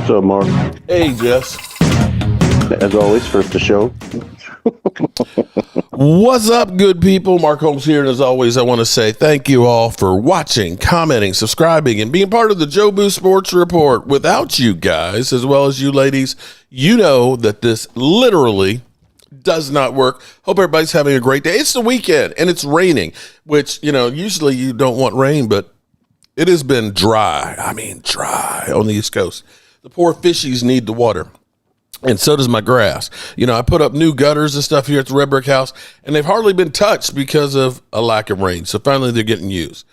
What's up, Mark? Hey, Jess. As always, first to show. What's up, good people? Mark Holmes here, and as always, I want to say thank you all for watching, commenting, subscribing, and being part of the Joe Boo Sports Report. Without you guys, as well as you ladies, you know that this literally does not work. Hope everybody's having a great day. It's the weekend, and it's raining, which, usually you don't want rain, but it has been dry. I mean, dry on the East Coast. The poor fishies need the water. And so does my grass. I put up new gutters and stuff here at the Red Brick House, and they've hardly been touched because of a lack of rain. So finally they're getting used.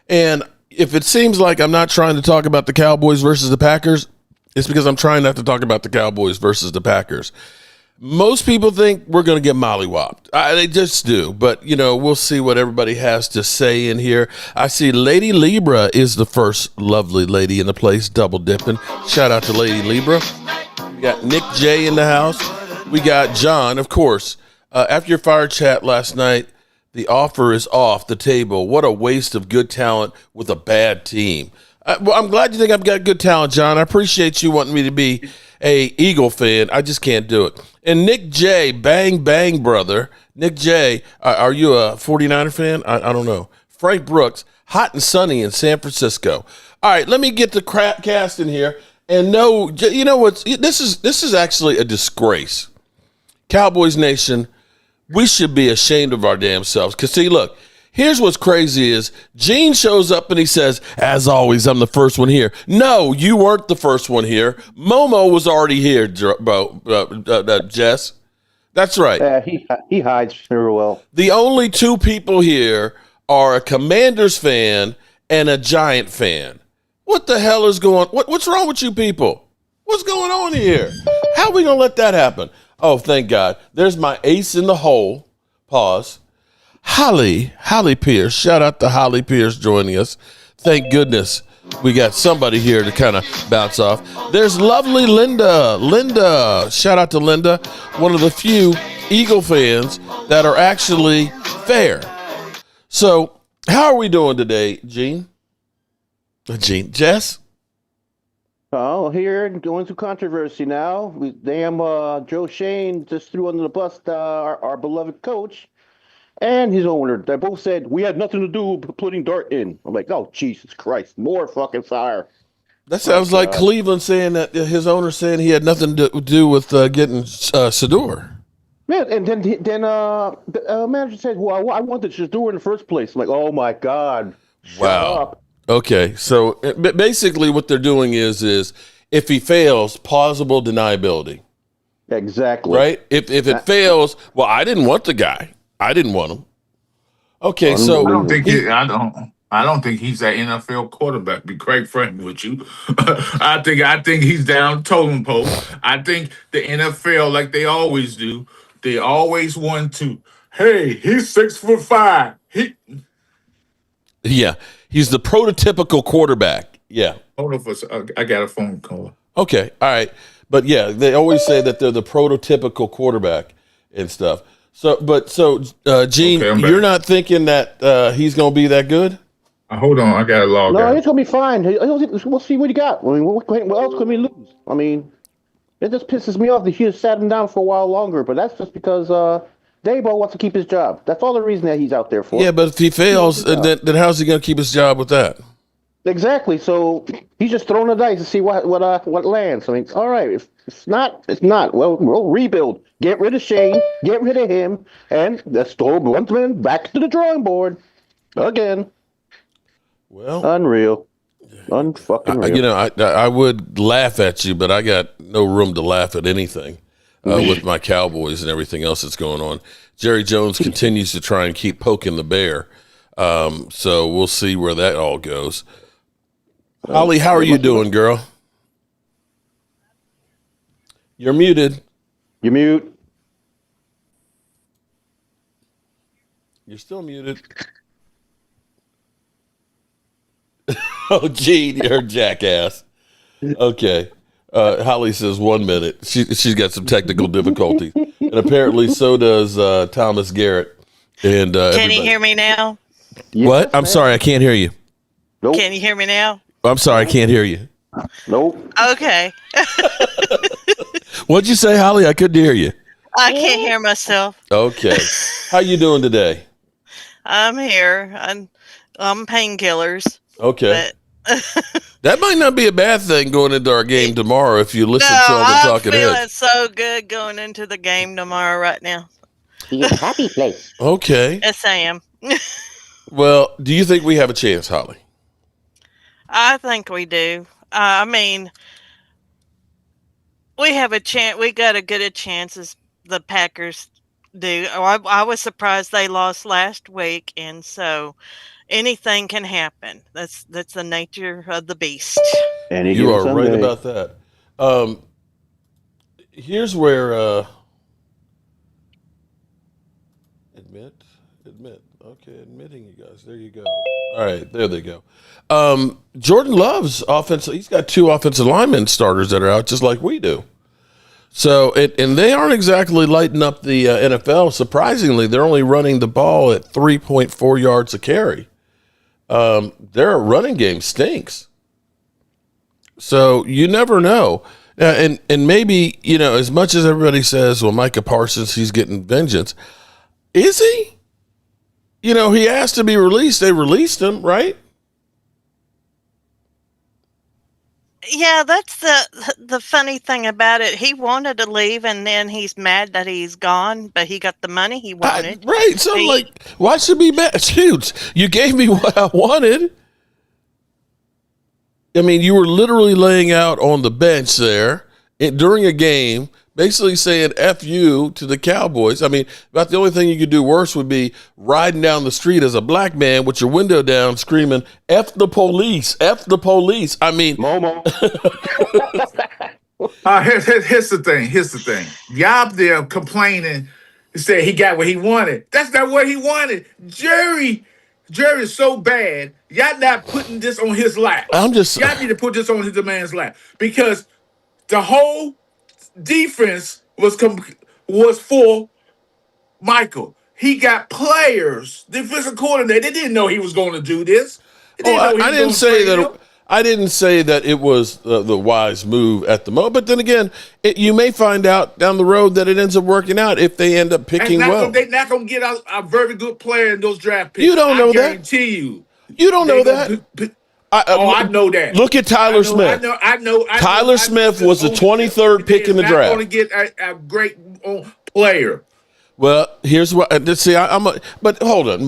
And if it seems like I'm not trying to talk about the Cowboys versus the Packers, it's because I'm trying not to talk about the Cowboys versus the Packers. Most people think we're going to get mollywopped. They just do. But, we'll see what everybody has to say in here. I see Lady Libra is the first lovely lady in the place, double dipping. Shout out to Lady Libra. We got Nick J in the house. We got John, of course. After your fire chat last night, the offer is off the table. What a waste of good talent with a bad team. Well, I'm glad you think I've got good talent, John. I appreciate you wanting me to be a Eagle fan. I just can't do it. And Nick J, bang, bang, brother. Nick J, are you a 49er fan? I don't know. Frank Brooks, hot and sunny in San Francisco. All right, let me get the cast in here. And no, you know what? This is actually a disgrace. Cowboys Nation, we should be ashamed of our damn selves. Because, see, look, here's what's crazy is Gene shows up and he says, as always, I'm the first one here. No, you weren't the first one here. Momo was already here, Jess. That's right. Yeah, he hides very well. The only two people here are a Commanders fan and a Giant fan. What the hell is going on? What's wrong with you people? What's going on here? How are we going to let that happen? Oh, thank God. There's my ace in the hole. Pause. Holly Pierce. Shout out to Holly Pierce joining us. Thank goodness we got somebody here to kind of bounce off. There's lovely Linda. Shout out to Linda, one of the few Eagle fans that are actually fair. So how are we doing today, Gene? Jess? Oh, here going through controversy now. Joe Shane just threw under the bus our beloved coach and his owner. They both said we had nothing to do with putting Dart in. I'm like, oh, Jesus Christ, more fucking fire. That sounds like Cleveland saying that his owner saying he had nothing to do with getting Sador. Man, and then the manager said, well, I wanted Sador in the first place. I'm like, oh my God. Shut up. Okay, so basically what they're doing is if he fails, plausible deniability. Exactly. Right? If it fails, well, I didn't want the guy. I didn't want him. Okay, so I don't think he's an NFL quarterback. Be quite frank with you. I think he's down totem pole. I think the NFL, like they always do, they always want to. Hey, he's 6'5". Yeah, he's the prototypical quarterback. Yeah. Hold on for a second. I got a phone call. Okay, all right. But yeah, they always say that they're the prototypical quarterback and stuff. So, Gene, Okay, you're not thinking that he's going to be that good? Hold on, I got to log out. No, he's going to be fine. We'll see what he got. I mean, what else could we lose? I mean, it just pisses me off that he just sat him down for a while longer, but that's just because Daboll wants to keep his job. That's all the reason that he's out there for. Yeah, but if he fails, then how's he going to keep his job with that? Exactly. So he's just throwing the dice to see what lands. I mean, all right. If it's not, it's not. Well, we'll rebuild. Get rid of Shane. Get rid of him, and let's throw Bluntman back to the drawing board again. Well, unreal, unfucking real. I would laugh at you, but I got no room to laugh at anything with my Cowboys and everything else that's going on. Jerry Jones continues to try and keep poking the bear. So we'll see where that all goes. Holly, how are you doing, girl? You're muted. You mute. You're still muted. Oh, Gene, you're a jackass. Okay. Holly says 1 minute. She's got some technical difficulties. And apparently so does Thomas Garrett. And Can you hear me now? What? I'm sorry, I can't hear you. Nope. Can you hear me now? I'm sorry, I can't hear you. Nope. Okay. What'd you say, Holly? I couldn't hear you. I can't hear myself. Okay. How you doing today? I'm here. I'm painkillers, Okay. but That might not be a bad thing going into our game tomorrow if you no, listen to all the I'm talking feeling heads. so good going into the game tomorrow right now. He is happy place. Okay. Yes, I am. Well, do you think we have a chance, Holly? I think we do. I mean, we have a chance. We got as good a chance as the Packers do. I was surprised they lost last week, and so anything can happen. That's the nature of the beast. Any You given are right Sunday. about that. Um, here's where admit. Okay, admitting you guys. There you go. All right, there they go. Jordan Love's offense. He's got 2 offensive lineman starters that are out, just like we do. So, and they aren't exactly lighting up the NFL. Surprisingly, they're only running the ball at 3.4 yards a carry. Their running game stinks. So you never know. And maybe, as much as everybody says, well, Micah Parsons, he's getting vengeance. Is he? He asked to be released. They released him, right? Yeah, that's the funny thing about it. He wanted to leave, and then he's mad that he's gone, but he got the money he wanted. Right. So I'm He- like, why should be mad? Shoot, you gave me what I wanted. I mean, you were literally laying out on the bench there during a game, basically saying F you to the Cowboys. I mean, about the only thing you could do worse would be riding down the street as a black man with your window down screaming, F the police, F the police. I mean, Momo. Here's the thing. Y'all there complaining. He said he got what he wanted. That's not what he wanted. Jerry is so bad. Y'all not putting this on his lap. I'm just. Y'all need to put this on the man's lap because the whole defense was for Michael. He got players, defensive coordinator. They didn't know he was going to do this. They didn't know he I was didn't going to say trade that. him. I didn't say that it was the wise move at the moment. But then again, you may find out down the road that it ends up working out if they end up picking well. They're not going to get a very good player in those draft picks. You don't know that. I guarantee you. You don't know that. I know that. Look at Tyler Smith. I know. Tyler Smith was the 23rd pick in the draft. Going to get a great player. Well, here's what. See, but hold on,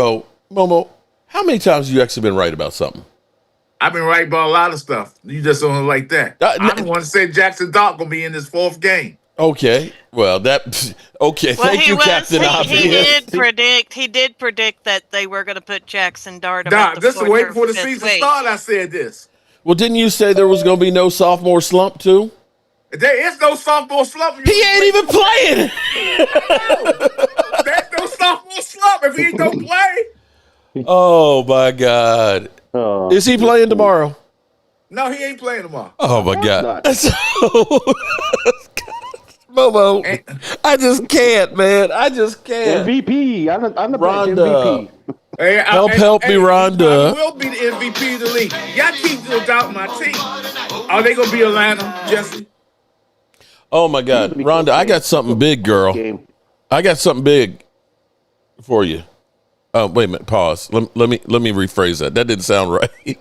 Momo. How many times have you actually been right about something? I've been right about a lot of stuff. You just don't like that. I don't want to say Jackson Dart going to be in his 4th game. Okay. Well, that. Okay. Well, thank you, Captain he Obvious. did predict that they were going to put Jackson Dart Nah, about the this is 4th wait or before the 5th season week. started. I said this. Well, didn't you say there was going to be no sophomore slump too? There is no sophomore slump. He ain't even playing. There's no sophomore slump if he ain't gonna play. Oh my God. Is he playing tomorrow? No, he ain't playing tomorrow. Oh my God. Not. So, Momo, I just can't, man. I just can't. MVP. I'm the Rhonda. MVP. Hey, Help me, Rhonda. He will be the MVP of the league. Y'all keep doubting my team. Are they gonna be Atlanta, Jesse? Oh my God, Rhonda, I got something big, girl. Game. I got something big for you. Oh, wait a minute. Pause. Let me rephrase that. That didn't sound right.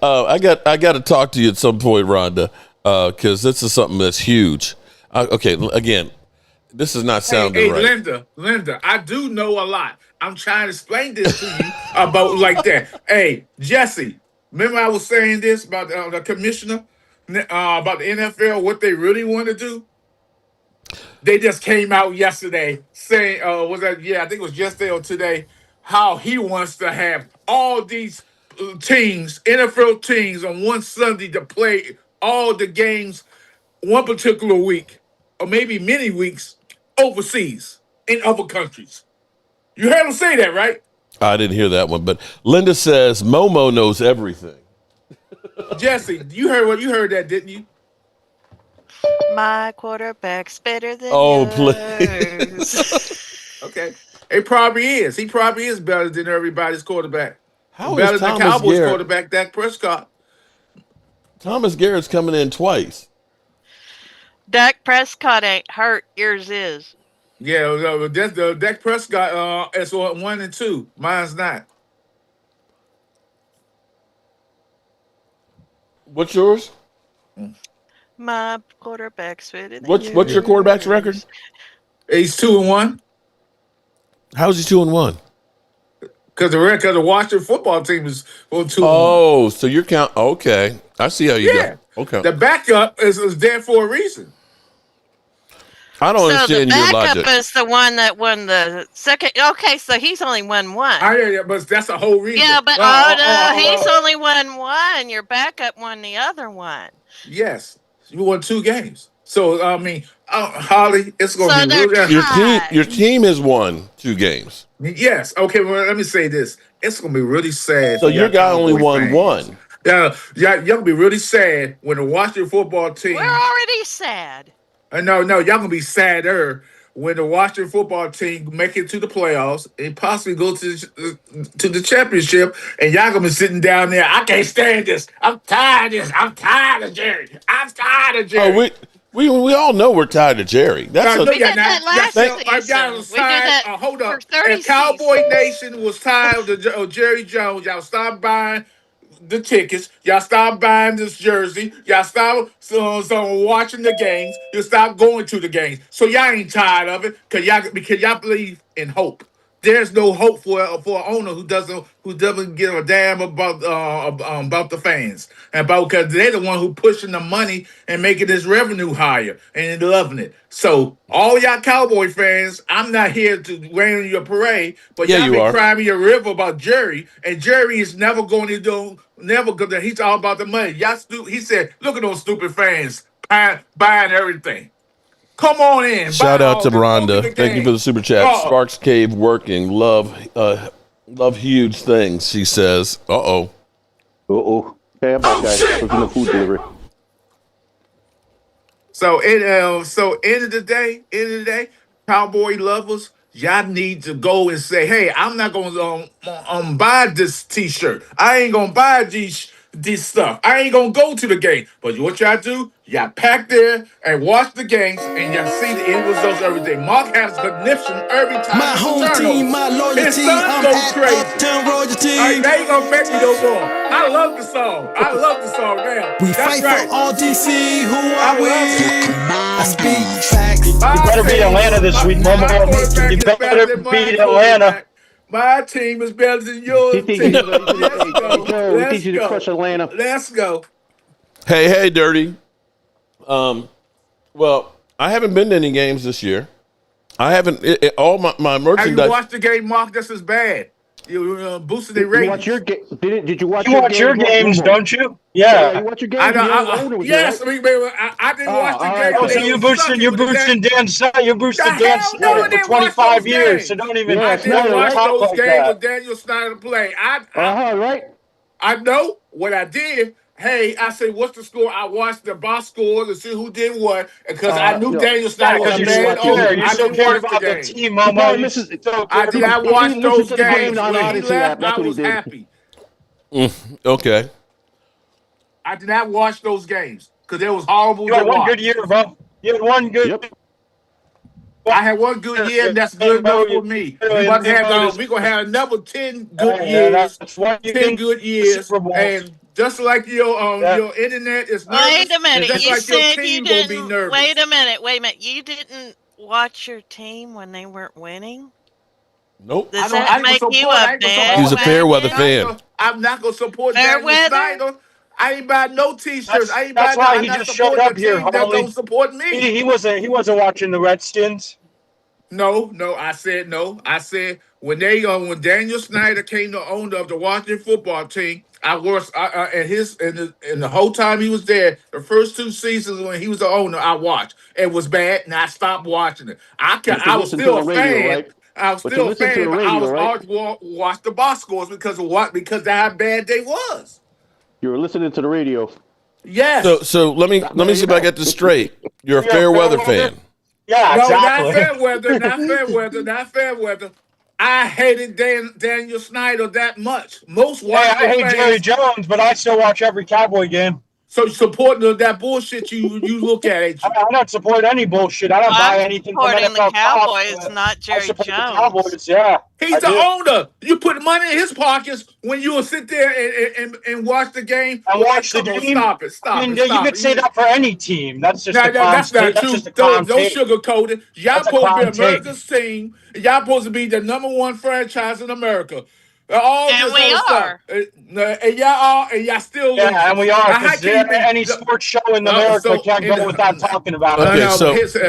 I got to talk to you at some point, Rhonda, because this is something that's huge. Okay, again, this is not sounding right. Linda, I do know a lot. I'm trying to explain this to you about like that. Hey, Jesse, remember I was saying this about the commissioner, about the NFL, what they really want to do? They just came out yesterday saying, was that, yeah, I think it was yesterday or today, how he wants to have all these teams, NFL teams, on one Sunday to play all the games one particular week, or maybe many weeks overseas in other countries. You heard him say that, right? I didn't hear that one, but Linda says Momo knows everything. Jesse, you heard that, didn't you? My quarterback's better than Please. Okay. It probably is. He probably is better than everybody's quarterback. How better is than Thomas Cowboys Garrett? quarterback Dak Prescott. Thomas Garrett's coming in twice. Dak Prescott ain't hurt. Yours is. Yeah, that's the Dak Prescott. It's on 1 and 2. Mine's not. What's yours? My quarterback's better than What's your quarterback's record? yours. He's 2 and 1 How's he 2-1? because the Washington football team is on 2 and 1. Oh, so you're count. Okay, I see how you Yeah, go. Okay, the backup is there for a reason. I don't So the understand your backup logic. is the one that won the second. Okay, so he's only won one. Yeah, but that's the whole reason. Yeah, but he's only won one. Your backup won the other one. Yes, you won 2 games. So I mean, Holly, it's going So to be they're really. tied. Your team has won 2 games. Yes. Okay. Well, let me say this. It's going to be really sad. So for your y'all guy only Cowboy won fans. one. Yeah, y'all gonna be really sad when the Washington football team. We're already sad. No, y'all gonna be sadder when the Washington football team make it to the playoffs and possibly go to the championship, and y'all gonna be sitting down there. I can't stand this. I'm tired of this. I'm tired of Jerry. I'm tired of Jerry. Oh, we all know we're tied to Jerry. That's No, a We did that last season. Y'all was We did tired. that Hold for up. 30 If Cowboy seasons. Nation was tired of Jerry Jones, y'all stop buying the tickets. Y'all stop buying this jersey. Y'all stop watching the games. You stop going to the games. So y'all ain't tired of it because y'all believe in hope. There's no hope for an owner who doesn't give a damn about the fans and about because they're the one who pushing the money and making this revenue higher and loving it. So all y'all Cowboy fans, I'm not here to rain on your parade, but Yeah, y'all you been are. crying me a river about Jerry, and Jerry is never going to do never because he's all about the money. He said, look at those stupid fans buying everything. Come on in. Shout Buy out all to this. Go to Rhonda. the Thank you for game. the super chat. Oh, Sparks Cave working. Love huge things. She says. Uh-oh. Hey, I'm back, guys. I was in the food delivery. so end of the day, Cowboy lovers, y'all need to go and say, hey, I'm not gonna buy this T-shirt. I ain't gonna buy this stuff. I ain't gonna go to the game. But what y'all do? Y'all pack there and watch the games, and y'all see the end results every day. Mark has conniption every time. My home team, my loyalty, His son I'm goes at crazy. Uptown Royalty. All right, now you gonna make me no more. I love the song. Now. We That's fight right. for all DC, who I are we? love it. I speak facts. You better beat Atlanta this week, My Momo. quarterback You is better better than my beat Atlanta. quarterback. My team is better than He yours thinks team. Let's hey, go. Joe, he thinks Let's you to crush go. Atlanta. Let's go. Hey, Dirty. Well, I haven't been to any games this year. I haven't. All my Have you merchandise. watched the game, Mark? This is bad. You boosted their You watch ratings. your game? Did you watch You your watch your games, games, Momo? don't you? Yeah, Yeah. you watch your I games. know. Your owner was there, Yes, right? I didn't watch the All game right when Oh, so then. they you were boosted sucking. you're When the boosting Dan Snyder. You The boosted Dan hell no, Snyder I for didn't watch those 25 years. So games. don't even Yeah, I didn't Snyder, watch right? talk those like games with that. Daniel Snyder play. Right. I know what I did. Hey, I said, what's the score? I watched the box scores to see who did what because I knew No, Daniel Yeah, Snyder was because a you're you didn't so bad watch it. owner. care. You I so didn't cared watch the about the game. team, He Momo. probably You misses. so I cared did about not He watch didn't listen those to the game games. on When he Odyssey left, app. That's I what he was did. happy. Okay. I did not watch those games because it was horrible you to had one good watch. year, bro. You had one good Yep. I had one good year, and that's good game, enough bro. for You me. really We're gonna have another 10 good and years, that's why you 10 can good the years, Super Bowl. and just like Yeah. your internet is Wait nervous, a minute. just You like your said you team gonna be didn't. Wait nervous. a minute. Wait a minute. You didn't watch your team when they weren't winning? Nope. Does that make you a I ain't gonna He's a support fair weather bandwagon? fan. I'm not gonna support Fair Daniel weather? Snyder. I ain't buy no t-shirts. That's why I'm he not just showed supporting the up here, team that don't Harley. support me. He wasn't watching the Redskins. No. I said no. I said when Daniel Snyder came to owner of the Washington football team, I was and the whole time he was there, the first 2 seasons when he was the owner, I watched. It was bad, and I stopped watching it. But you I was listen to still the a radio, fan. right? I was But you still a listen to the fan, but I radio, was right? always watch the box scores because of what? Because of how bad they was. You were listening to the radio. So Yes. so let me There see you if I go. get this straight. You're a Yeah, fair weather weather. fan. Yeah, No, not exactly. fair weather, not fair weather. I hated Daniel Snyder that much. Most Hey, I Washington hate Jerry fans. Jones, but I still watch every Cowboy game. So supporting that bullshit you look at, ain't you? I don't support any bullshit. I don't buy I'm anything from supporting the NFL Top. Cowboys, not I Jerry support the Jones. Cowboys. Yeah, He's I the do. owner. You put money in his pockets when you will sit there and watch the game. And Boy, watch the come on, game. stop it, I stop mean, it, you stop could it. say that for any team. That's just a clown That's take. not That's true. just a clown Don't take. sugarcoat it. Y'all That's a supposed to be clown take. America's team. And y'all supposed to be the number one franchise in America. All And this we other stuff. are. And y'all are, and y'all still Yeah, and losing. we are, Now, how because can you be any sports show in America so can't in go without talking about it. Okay, no, but here's the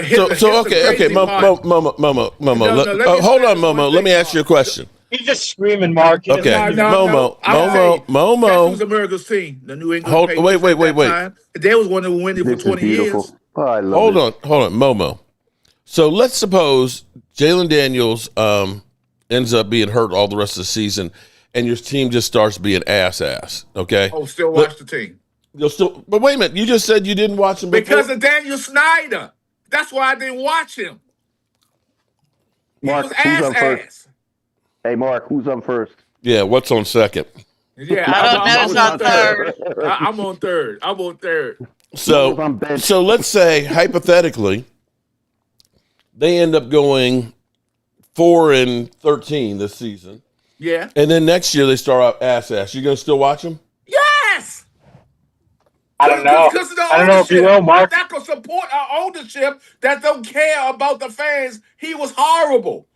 okay, crazy part. Momo. Let me Hold on, finish one Momo. Let thing, me ask you a Mark. question. He's just screaming, Mark. He doesn't Okay, even No. I'm Yeah. saying guess who's Momo. America's team? The New England Hold, Patriots at that wait. time. They was one of the winning for This is 20 years. beautiful. Oh, I love Hold this. on, Momo. So let's suppose Jalen Daniels ends up being hurt all the rest of the season, and your team just starts being ass. Okay. Oh, still watch the team. You'll still, but wait a minute. You just said you didn't watch him before. Because of Daniel Snyder. That's why I didn't watch him. He Mark, was who's on first? ass. Hey, Mark, who's on first? Yeah. What's on second? Yeah, I don't know who's on third. I'm on third. Who's on bench? So let's say hypothetically, they end up going 4-13 this season, Yeah. and then next year they start out ass. You gonna still watch them? Yes. I don't know. Because of the I don't know if you ownership. will, Mark. I'm not going to support our ownership that don't care about the fans. He was horrible.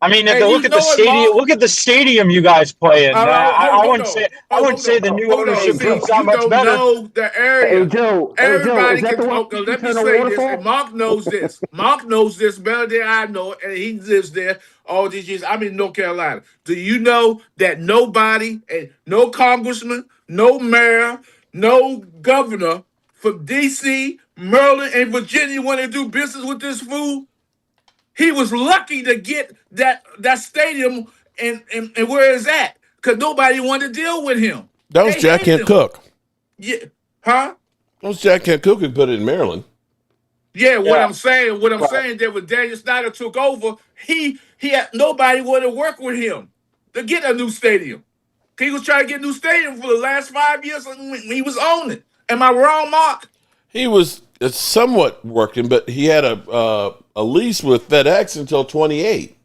I mean, if And you you look at the know it, stadium, Mark. look at the stadium you guys play in. I wouldn't say the new ownership See, is that you much don't better. know the area. Hey, Joe, Everybody is that can the one talk. you Let me turn a say this, and waterfall? Mark knows this. Mark knows this better than I know, and he lives there all these years. I'm in North Carolina. Do you know that nobody, and no congressman, no mayor, no governor from D.C., Maryland, and Virginia want to do business with this fool? He was lucky to get that stadium and where it's at, because nobody wanted to deal with him. That was They Jack hated Kent him. Cook. Yeah, huh? That was Jack Kent Cook who put it in Maryland. Yeah, what Yeah. I'm saying that when Daniel Snyder took over, he had nobody wanted to work with him to get a new stadium. He was trying to get a new stadium for the last 5 years when he was on it. Am I wrong, Mark? He was somewhat working, but he had a lease with FedEx until 28.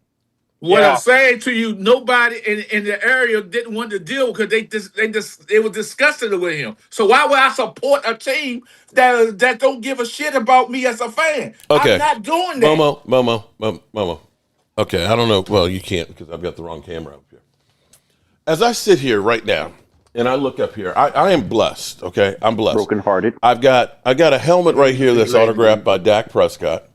What Yeah. I'm saying to you, nobody in the area didn't want to deal because they were disgusted with him. So why would I support a team that don't give a shit about me as a fan? Okay. I'm not doing that. Momo. Okay, I don't know. Well, you can't because I've got the wrong camera up here. As I sit here right now and I look up here, I am blessed. Okay, I'm blessed. Brokenhearted. I got a helmet right here that's autographed by Dak Prescott.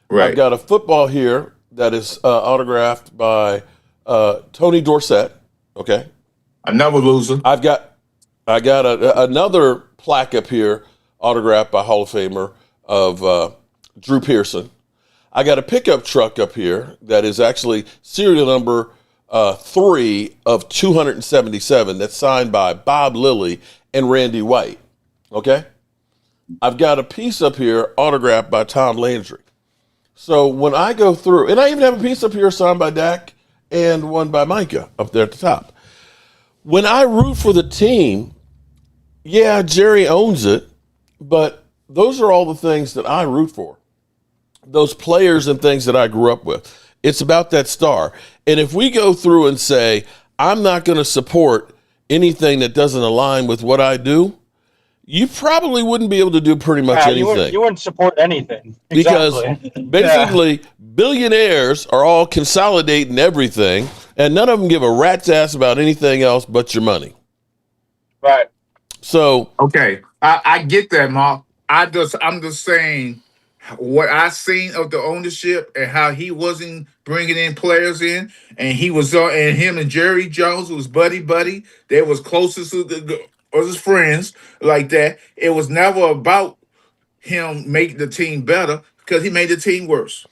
Right. I've got a football here that is autographed by Tony Dorsett. Okay. Another loser. I got another plaque up here autographed by Hall of Famer of Drew Pearson. I got a pickup truck up here that is actually serial number 3 of 277 that's signed by Bob Lilly and Randy White. Okay. I've got a piece up here autographed by Tom Landry. So when I go through, and I even have a piece up here signed by Dak and one by Micah up there at the top. When I root for the team, yeah, Jerry owns it, but those are all the things that I root for. Those players and things that I grew up with. It's about that star. And if we go through and say, I'm not going to support anything that doesn't align with what I do, you probably wouldn't be able to do pretty much anything. You wouldn't support anything. Because Exactly. basically, billionaires are all consolidating everything, and none of them give a rat's ass about anything else but your money. Right. So, Okay, I get that, Mark. I'm just saying what I seen of the ownership and how he wasn't bringing in players in, and he was and him and Jerry Jones was buddy. They was closest to was his friends like that. It was never about him making the team better because he made the team worse.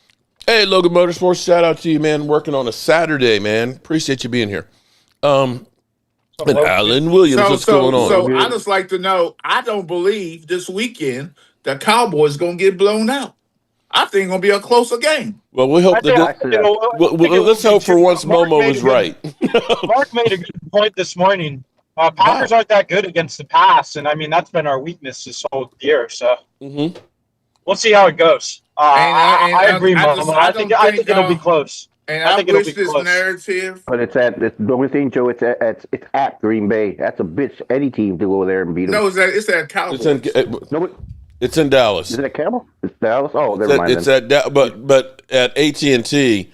hey, Logan Motorsports, shout out to you, man. Working on a Saturday, man. Appreciate you being here. And Alan Williams, what's going on? So I just like to know. I don't believe this weekend the Cowboys gonna get blown out. I think it's gonna be a closer game. Well, we hope that let's hope for once Momo was right. Mark made a good point this morning. Packers aren't that good against the pass, and I mean that's been our weakness this whole year. So we'll see how it goes. I agree, Momo. I think it'll be close. And I I think it'll wish be this close. narrative. But the only thing, Joe. It's at Green Bay. That's a bitch. Any team to go there and beat them. No, it's at Cowboys. It's in Dallas. Is it at Camel? It's Dallas. Oh, never mind. It's but at AT&T,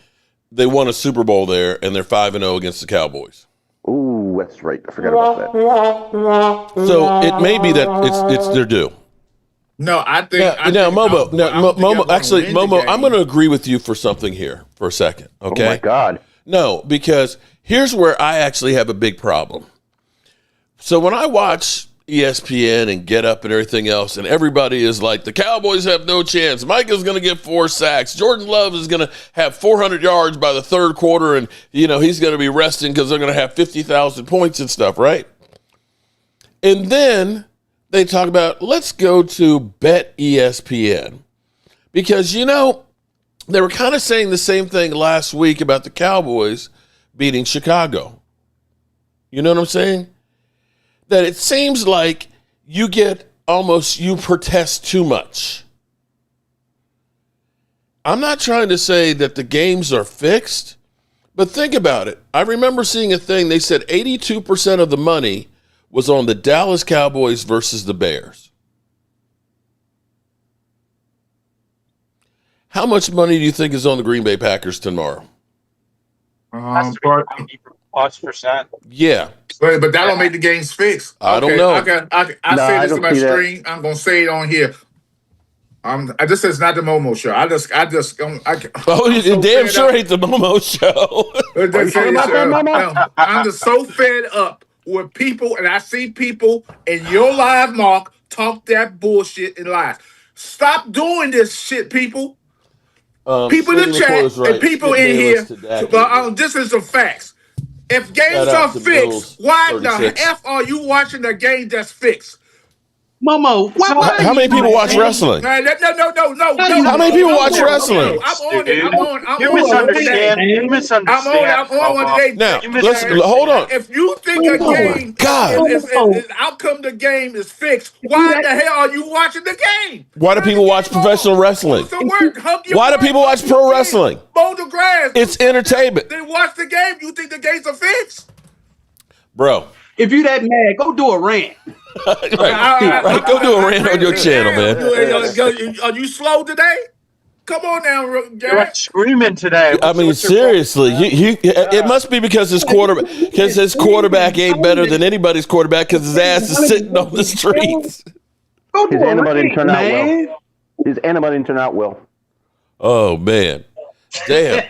they won a Super Bowl there, and they're 5-0 against the Cowboys. Ooh, that's right. I forgot about that. So it may be that it's their due. No, I think Momo. I'm going to agree with you for something here for a second. Okay. Oh my God. No, because here's where I actually have a big problem. So when I watch ESPN and Get Up and everything else, and everybody is like, the Cowboys have no chance. Mike is going to get 4 sacks. Jordan Love is going to have 400 yards by the third quarter, and he's going to be resting because they're going to have 50,000 points and stuff, right? And then they talk about, let's go to Bet ESPN, because they were kind of saying the same thing last week about the Cowboys beating Chicago. You know what I'm saying? That it seems like you protest too much. I'm not trying to say that the games are fixed, but think about it. I remember seeing a thing. They said 82% of the money was on the Dallas Cowboys versus the Bears. How much money do you think is on the Green Bay Packers tomorrow? That's 90%+. Yeah. But that don't make the games fixed. I don't know. I say this in my stream. I'm gonna say it on here. This is not the Momo show. I'm you damn sure ain't the Momo show. I'm just so fed up with people, and I see people in your live, Mark, talk that bullshit and lies. Stop doing this shit, people. People in the chat and people in here. This is the facts. If games are fixed, why the F are you watching a game that's fixed? Momo, how many people watch wrestling? No. How many people watch wrestling? You misunderstand. I'm on one today. Now, hold on. If you think a game is outcome the game is fixed, why the hell are you watching the game? Why do people watch professional wrestling? Why do people watch pro wrestling? Mow the grass. It's entertainment. They watch the game. You think the games are fixed? Bro. If you that mad, go do a rant. right. Go do a rant on your channel, man. Are you slow today? Come on now, you're screaming today. I mean, seriously, it must be because his quarterback ain't better than anybody's quarterback because his ass is sitting on the streets. His animal didn't turn out well. His animal didn't turn out well. Oh man, damn.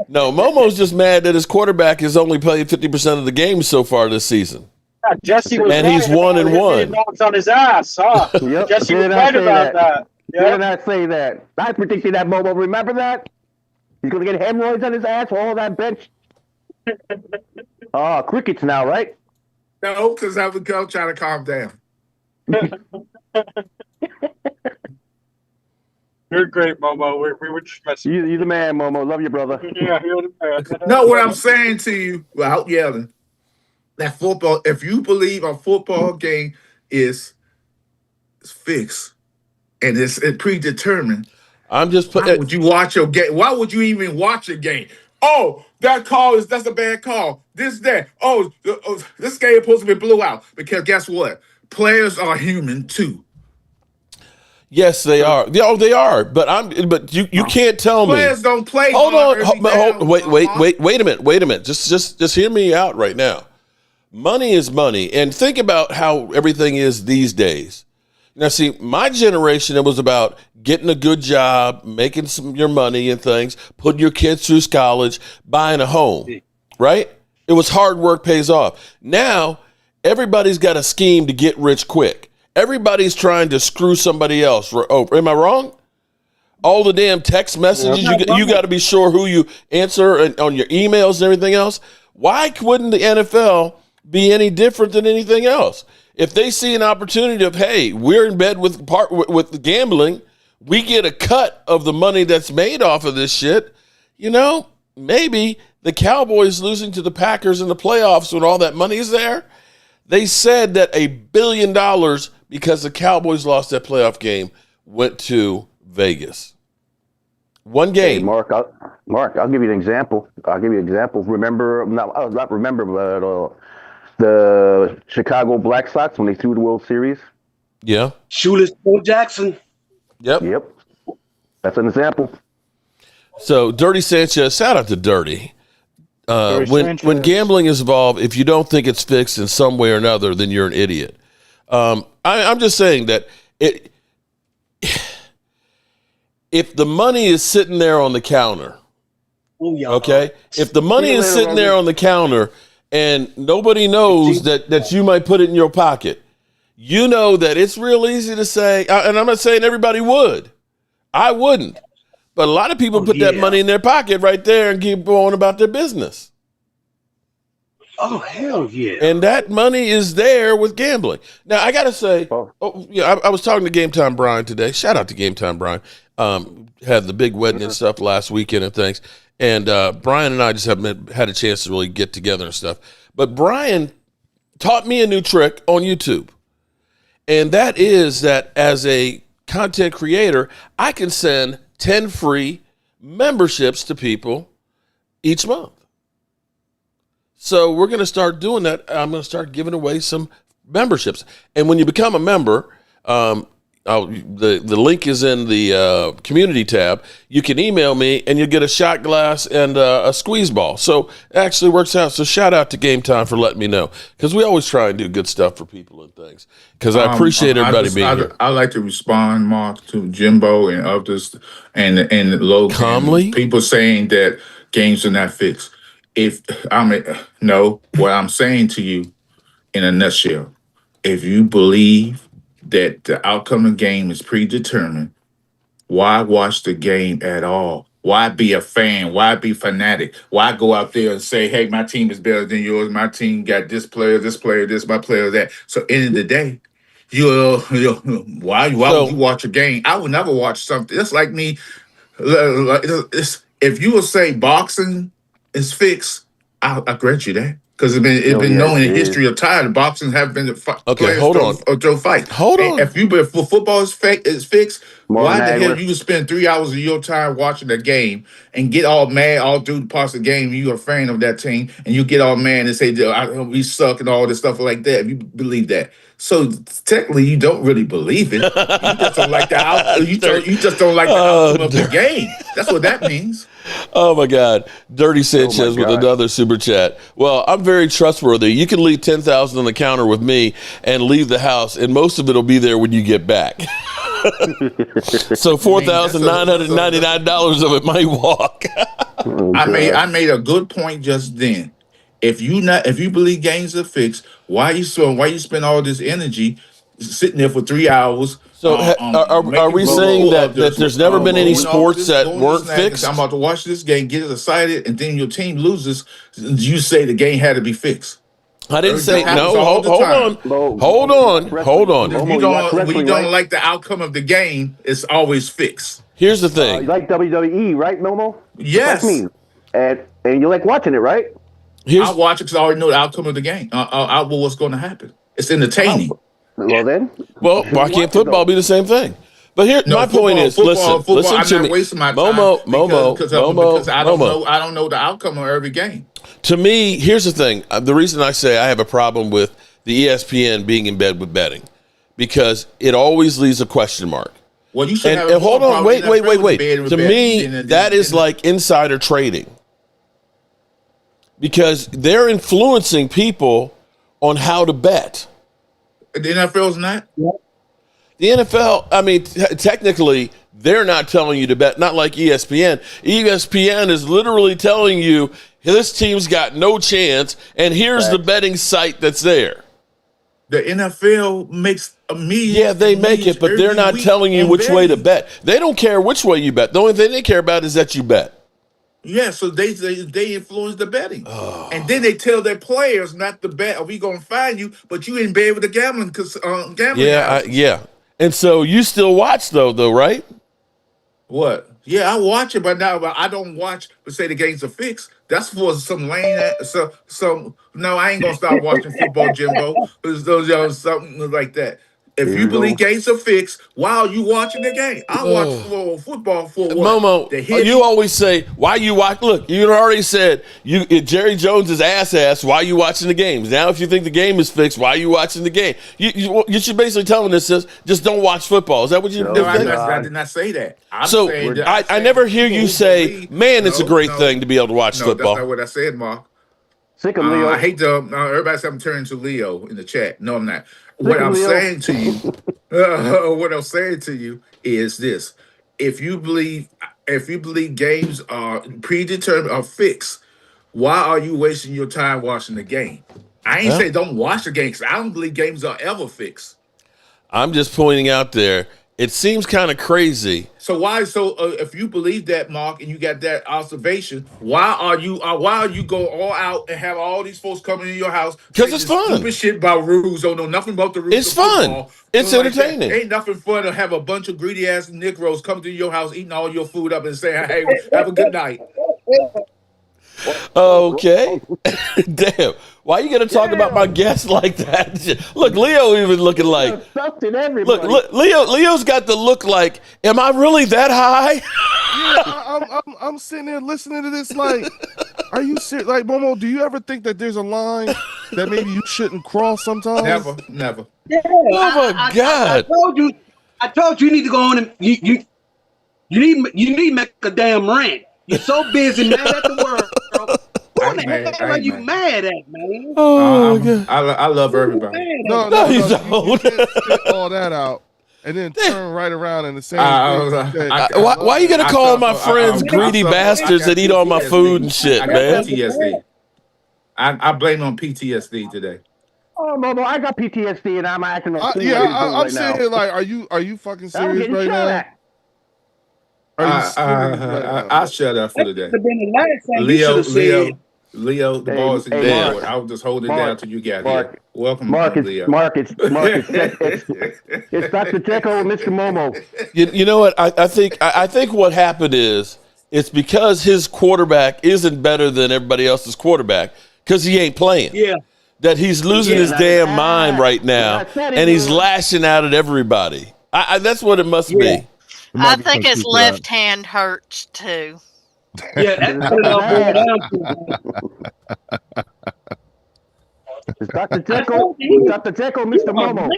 No, Momo's just mad that his quarterback has only played 50% of the games so far this season. Yeah, Jesse was and he's 1-1. Knocks on his ass. Huh? Yep. Jesse was right about that. Yep. Did not say that. I predicted that, Momo. Remember that? He's going to get hemorrhoids on his ass for all that bench. Crickets now, right? No, because I would go try to calm down. You're great, Momo. We were just messing. You're the man, Momo. Love you, brother. Yeah, you're the man. No, what I'm saying to you, without yelling, that football, if you believe a football game is fixed and it's predetermined, I'm just putting. Why would you watch your game? Why would you even watch a game? Oh, that's a bad call. This, that. This game is supposed to be blew out. Because guess what? Players are human too. Yes, they are. They are. But you can't tell me. Players don't play. Hold on. Wait a minute. Just hear me out right now. Money is money, and think about how everything is these days. Now, see, my generation, it was about getting a good job, making your money and things, putting your kids through college, buying a home, right? It was hard work pays off. Now, everybody's got a scheme to get rich quick. Everybody's trying to screw somebody else. Oh, am I wrong? All the damn text messages, you got to be sure who you answer on your emails and everything else. Why wouldn't the NFL be any different than anything else? If they see an opportunity of, hey, we're in bed with the gambling, we get a cut of the money that's made off of this shit, maybe the Cowboys losing to the Packers in the playoffs when all that money is there, They said that $1 billion, because the Cowboys lost that playoff game, went to Vegas. One game. Hey, Mark, I'll give you an example. Remember, not remember, but the Chicago Black Sox when they threw the World Series? Yeah. Shoeless Joe Jackson. Yep. That's an example. So Dirty Sanchez, shout out to Dirty. When gambling is involved, if you don't think it's fixed in some way or another, then you're an idiot. I'm just saying that if the money is sitting there on the counter, okay, if the money is sitting there on the counter and nobody knows that you might put it in your pocket, you know that it's real easy to say, and I'm not saying everybody would. I wouldn't. But a lot of people put that money in their pocket right there and keep going about their business. Oh, hell yeah. And that money is there with gambling. Now, I got to say, I was talking to Game Time Brian today. Shout out to Game Time Brian. Had the big wedding and stuff last weekend and things. And Brian and I just haven't had a chance to really get together and stuff. But Brian taught me a new trick on YouTube. And that is that as a content creator, I can send 10 free memberships to people each month. So we're going to start doing that. I'm going to start giving away some memberships. And when you become a member, the link is in the community tab. You can email me and you'll get a shot glass and a squeeze ball. So it actually works out. So shout out to Game Time for letting me know, because we always try and do good stuff for people and things, because I appreciate everybody being here. I like to respond, Mark, to Jimbo and others and Logan. Calmly? People saying that games are not fixed. What I'm saying to you in a nutshell, if you believe that the outcome of the game is predetermined, why watch the game at all? Why be a fan? Why be fanatic? Why go out there and say, hey, my team is better than yours. My team got this player, this, my player, that. So end of the day, why would you watch a game? I would never watch something. It's like me. If you would say boxing is fixed, I'll grant you that. Because it's been known in the history of time, boxing have been okay. Hold on, fight. Hold on. If football is fixed, why the hell you would spend 3 hours of your time watching a game and get all mad all through the parts of the game? You're a fan of that team, and you get all mad and say we suck and all this stuff like that. If you believe that, so technically you don't really believe it. You just don't like the outcome. You just don't like the outcome of the game. That's what that means. Oh, my God. Dirty Sanchez with another super chat. Well, I'm very trustworthy. You can leave $10,000 on the counter with me and leave the house, and most of it will be there when you get back. So $4,999 of it might walk. I made a good point just then. If you believe games are fixed, why you spend all this energy sitting there for 3 hours? So are we saying that there's never been any sports that weren't fixed? I'm about to watch this game, get it decided, and then your team loses. You say the game had to be fixed. I didn't say no. Hold on. When you don't like the outcome of the game, it's always fixed. Here's the thing. You like WWE, right, Momo? Yes. Like me. And you like watching it, right? I watch it because I already know the outcome of the game. I know what's going to happen. It's entertaining. Well, why can't football be the same thing? But here, my point is, listen to me, Momo, because I don't know the outcome of every game. To me, here's the thing. The reason I say I have a problem with the ESPN being in bed with betting, because it always leaves a question mark. Well, you should have. And hold on, wait. To me, that is like insider trading, because they're influencing people on how to bet. The NFL's not? The NFL, I mean, technically, they're not telling you to bet, not like ESPN. ESPN is literally telling you this team's got no chance, and here's the betting site that's there. The NFL makes Yeah, they make it, but they're not telling you which way to bet. They don't care which way you bet. The only thing they care about is that you bet. Yeah, so they influence the betting, and then they tell their players not to bet, or we gonna fine you. But you in bed with the gambling, because gambling. Yeah, and so you still watch though, right? What? Yeah, I watch it, but I don't watch. Say the games are fixed. That's for some lane. So no, I ain't gonna stop watching football, Jimbo. Those something like that. If Here you we believe go. games are fixed, why are you watching the game? I watch football for what? Momo, The hitting. you always say, why you watch? Look, you already said Jerry Jones is ass. Why are you watching the games? Now, if you think the game is fixed, why are you watching the game? You should basically telling us this, just don't watch football. Is that what you No, said? I did not say that. So I never hear you say, man, it's a great thing to be able to watch No, football. that's not what I said, Mark. Sick of Leo. I hate to. Everybody said I'm turning to Leo in the chat. No, I'm not. Sick What of I'm Leo. saying to you, what I'm saying to you is this: if you believe games are predetermined or fixed, why are you wasting your time watching the game? I ain't say don't watch the game because I don't believe games are ever fixed. I'm just pointing out there. It seems kind of crazy. So why? So if you believe that, Mark, and you got that observation, why are you go all out and have all these folks coming in your house? Because it's fun. Stupid shit about rules. Don't know nothing about the rules. It's of fun. Football. It's entertaining. Ain't nothing fun to have a bunch of greedy ass Negroes come to your house, eating all your food up, and saying, "Hey, have a good night." Okay. Damn. Why you gonna talk about my guests like that? Look, Leo even looking like look, Leo's got the look like, am I really that high? Yeah, I'm sitting there listening to this like, are you serious? Like, Momo, do you ever think that there's a line that maybe you shouldn't cross sometimes? Never. Yeah, Oh my God. I told you need to go on and you need to make a damn rant. You're so busy mad at the world. Who in the hell are you mad at, man? Oh God. I love everybody. No, you can't spit all that out and then turn right around in the same thing. Why you gonna call my friends greedy bastards that eat all my food and shit, I got man? PTSD. I blame on PTSD today. Oh, Momo, I got PTSD and I'm acting a fool. I'm sitting here like, are you fucking serious right now? Are you serious right now? I'll shut up for today. Leo, the ball's in your court. I was just holding it down till you got here. Welcome, Leo. It's Dr. Jekyll and Mr. Momo. You know what? I think what happened is it's because his quarterback isn't better than everybody else's quarterback because he ain't playing. Yeah. That he's losing his damn mind right now, and he's lashing out at everybody. That's what it must be. I think his left hand hurts too. Yeah, that's what it all boils down to. It's Dr. Jekyll, Mr. Momo.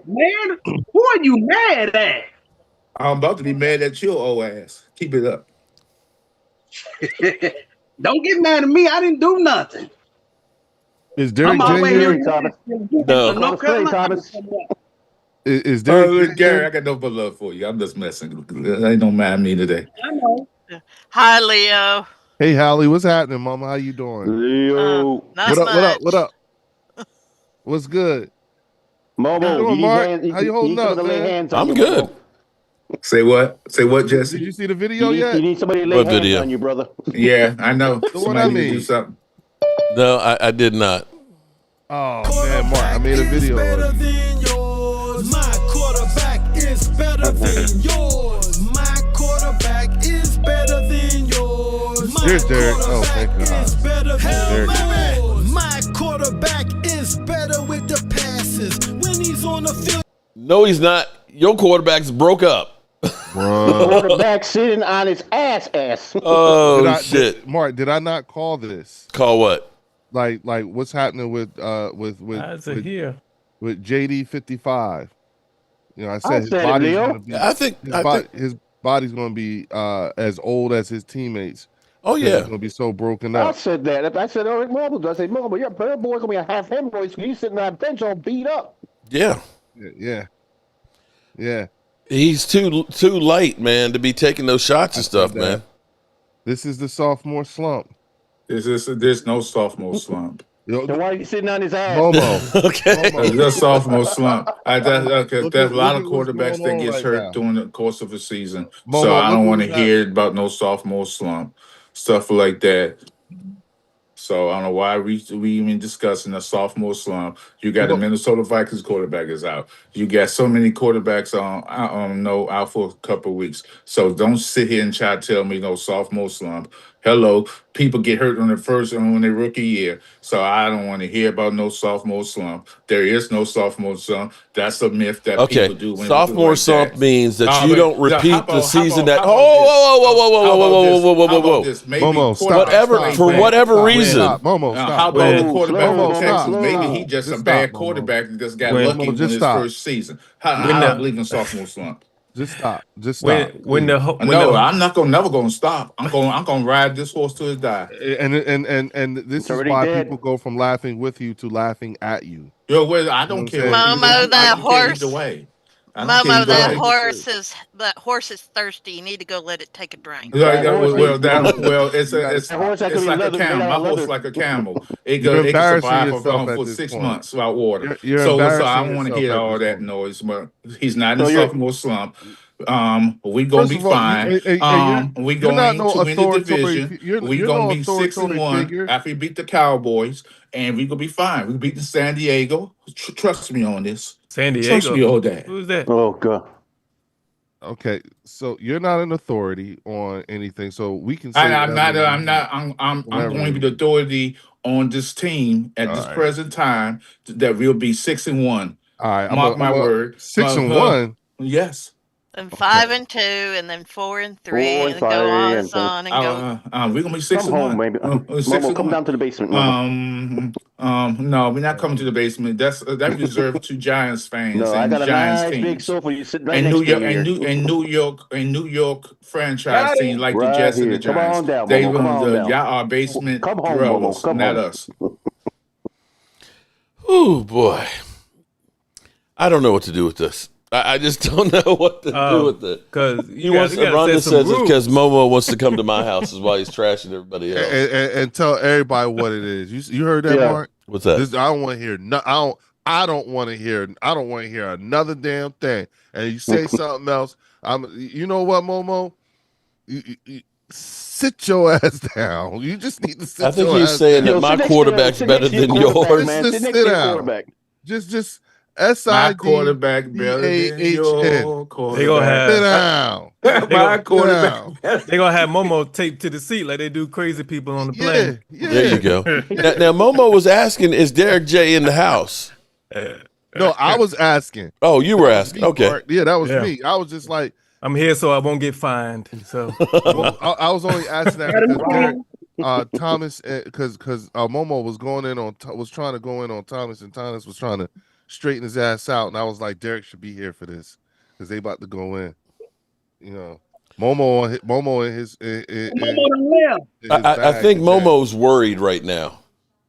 Man, who are you mad at? I'm about to be mad at your old ass. Keep it up. Don't get mad at me. I didn't do nothing. Is Derek J here? Thomas. No, Thomas. Is Derek Gary, I got no but love for you. I'm just messing. Ain't no mind me today. I know. Hi, Leo. Hey, Hallie, what's happening, Mama? How you doing? Leo. What up? What's good? Momo, how you holding up, man? I'm good. Say what, Jesse? Did you see the video yet? You need somebody to lay hands on you, brother. Yeah, I know. Somebody need to do something. No, I did not. Oh man, Mark, I made a video. My quarterback is better than yours. My quarterback is better than yours. Here's Derek. Oh, thank God. Derek. My quarterback is better with the passes when he's on the field. No, he's not. Your quarterback's broke up. Quarterback sitting on his ass. Oh shit, Mark, did I not call this? Call what? Like what's happening with JD 55? You know, I said his body's going to be. I think his body's going to be as old as his teammates. Oh yeah, he's going to be so broken up. I said that. I said, "Oh, Marble." I said, "Marble, your boy's going to be a half hemorrhoids. He's sitting on the bench all beat up." Yeah. He's too light, man, to be taking those shots and stuff, man. This is the sophomore slump. There's no sophomore slump. So why are you sitting on his ass? Momo. Okay. There's sophomore slump. There's a lot of quarterbacks that gets hurt during the course of a season. Momo, so I don't want to hear about no sophomore slump, stuff like that. So I don't know why we even discussing a sophomore slump. You got the Minnesota Vikings quarterback is out. You got so many quarterbacks out for a couple of weeks. So don't sit here and try to tell me no sophomore slump. Hello, people get hurt on their rookie year. So I don't want to hear about no sophomore slump. There is no sophomore slump. That's a myth that people do when they do sophomore like slump that. means that you don't repeat the season that. How about this? Maybe Momo, stop. quarterbacks for whatever reason. Stop. Momo, stop. how about the Slow, quarterback slow, from Momo, Texas? slow. Maybe he just a Just bad stop, Momo. quarterback that just got When- lucky Momo, on just his stop. first season. I don't believe in sophomore slump. Just stop. Just stop. No, I'm not never gonna stop. I'm gonna ride this horse till it die. And this It's is already why dead. people go from laughing with you to laughing at you. Yo, well, I You know don't what care. I'm saying? I Momo, that don't care horse. either way. I don't care Momo, either way. that horse is thirsty. You need to go let it take a drink. That horse It's that horse that could be like a leather, made camel. out My of horse leather. like a camel. It You're can embarrassing survive yourself at for this 6 point. months without water. You're So I embarrassing don't want to yourself hear at all this that point. noise. But he's not in So a you're sophomore slump. We gonna First be of all, fine. We you're not going no to win the authoritative. division. We You're gonna no be 6-1 figure. after we beat the Cowboys, and we gonna be fine. We beat the San Diego. Trust me on this. San Trust Diego. me on that. Who's that? oh god. Okay, so you're not an authority on anything, so we can say I'm whatever not. we want. I'm Whatever going to we be the want. authority on this team at All this right. present time that we'll be 6-1. All right, Mark my word. 6-1. Yes. Then 5-2, and then 4-3, 4 and and go 5 on and go. We're gonna be Come home, 6-1. baby. 6 Momo, and come 1. down to the basement, Momo. No, we're not coming to the basement. That reserved to Giants fans No, I and got a Giants nice big teams. sofa. You sit right And next New to York me here. and New York franchise teams like the Right Jets and the here. Come Giants. on down, They Momo. Come on down. y'all are basement Come home, Momo. dwellers, Come not home. us. Oh boy, I don't know what to do with this. I just don't know what to do with it. Because Rhonda says it's because Momo wants to come to my house is why he's trashing everybody else. And tell everybody what it is. You heard that, Yeah. Mark? What's that? I don't want to hear. I don't want to hear another damn thing. And you say something else. You know what, Momo? You sit your ass down. You just need to sit. I think your he's ass saying down. that my quarterback's better than yours. Man. Just Sit next sit to your down. quarterback. Just My quarterback better than SIDDAHN. your quarterback. They gonna have Sit down. My Sit quarterback. down. they gonna have Momo taped to the seat like they do crazy people on the plane. Yeah. There you go. Now Momo was asking, is Derek J in the house? No, I was asking. Oh, you were asking. Okay. Mark. Yeah, that was Yeah. me. I was just like, I'm here so I won't get fined. So well, I was only asking that because Derek, Thomas, because Momo was was trying to go in on Thomas, and Thomas was trying to straighten his ass out, and I was like, Derek should be here for this because they about to go in. You know, Momo and his. I think Momo's worried right now.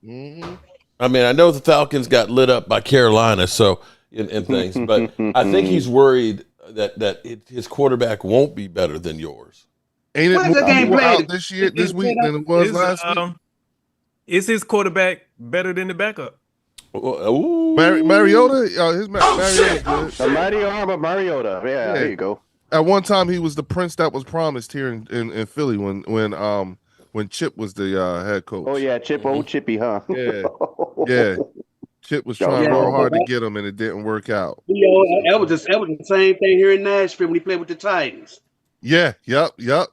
Mm-hmm. I mean, I know the Falcons got lit up by Carolina, so and things, but I think he's worried that his quarterback won't be better than yours. Ain't it When's the game more played? out this week than it was last week? Is his quarterback better than the backup? Ooh. Mariota, Mariota's good. Mariota. Yeah, there you go. At one time, he was the prince that was promised here in Philly when Chip was the head coach. Oh yeah, old Chippy, huh? Yeah. Chip was trying real hard to get him, and it didn't work out. That was the same thing here in Nashville when he played with the Titans. Yeah. Yep. Y'all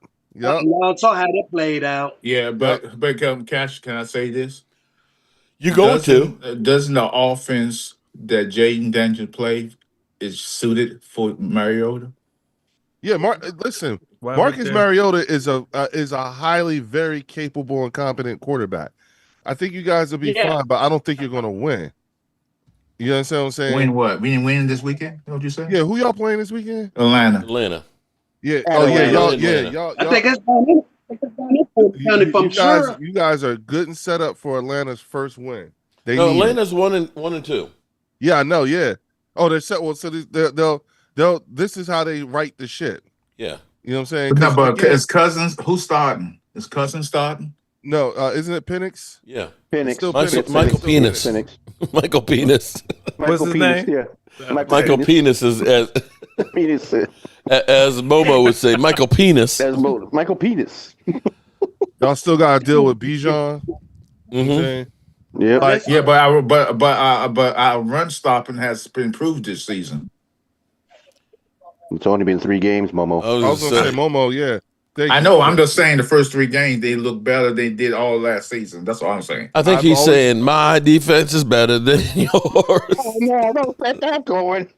saw how that played out. Yeah, but Cash, can I say this? You going doesn't the offense that Jaden Daniels played is suited for Mariota? Yeah, listen, Marcus Mariota is a highly very capable and competent quarterback. I think you guys will be fine, but I don't think you're going to win. You understand what I'm saying? Win what? We didn't win this weekend? What you say? Yeah, who y'all playing this weekend? Atlanta. Yeah. Y'all. I think that's You guys are good and set up for Atlanta's first win. Atlanta's 1-2. Yeah, I know. Yeah. Oh, they're set. Well, so they'll. This is how they write the shit. Yeah. You know what I'm saying? No, but is Cousins who's starting? Is Cousins starting? No, isn't it Penix? Yeah, Penix. Still Michael Penis. Michael Penis. What's his name? Yeah. Michael Penis is as Momo would say. Michael Penis. Michael Penis. Y'all still got to deal with Bijan. You know what I'm saying? Yeah. Like, Yeah, but our run stopping has been improved this season. It's only been 3 games, Momo. I was gonna say Momo, yeah. Thank I you. know. I'm just saying the first 3 games they look better than they did all last season. That's all I'm saying. I think he's saying my defense is better than yours. Oh, no, don't let that going.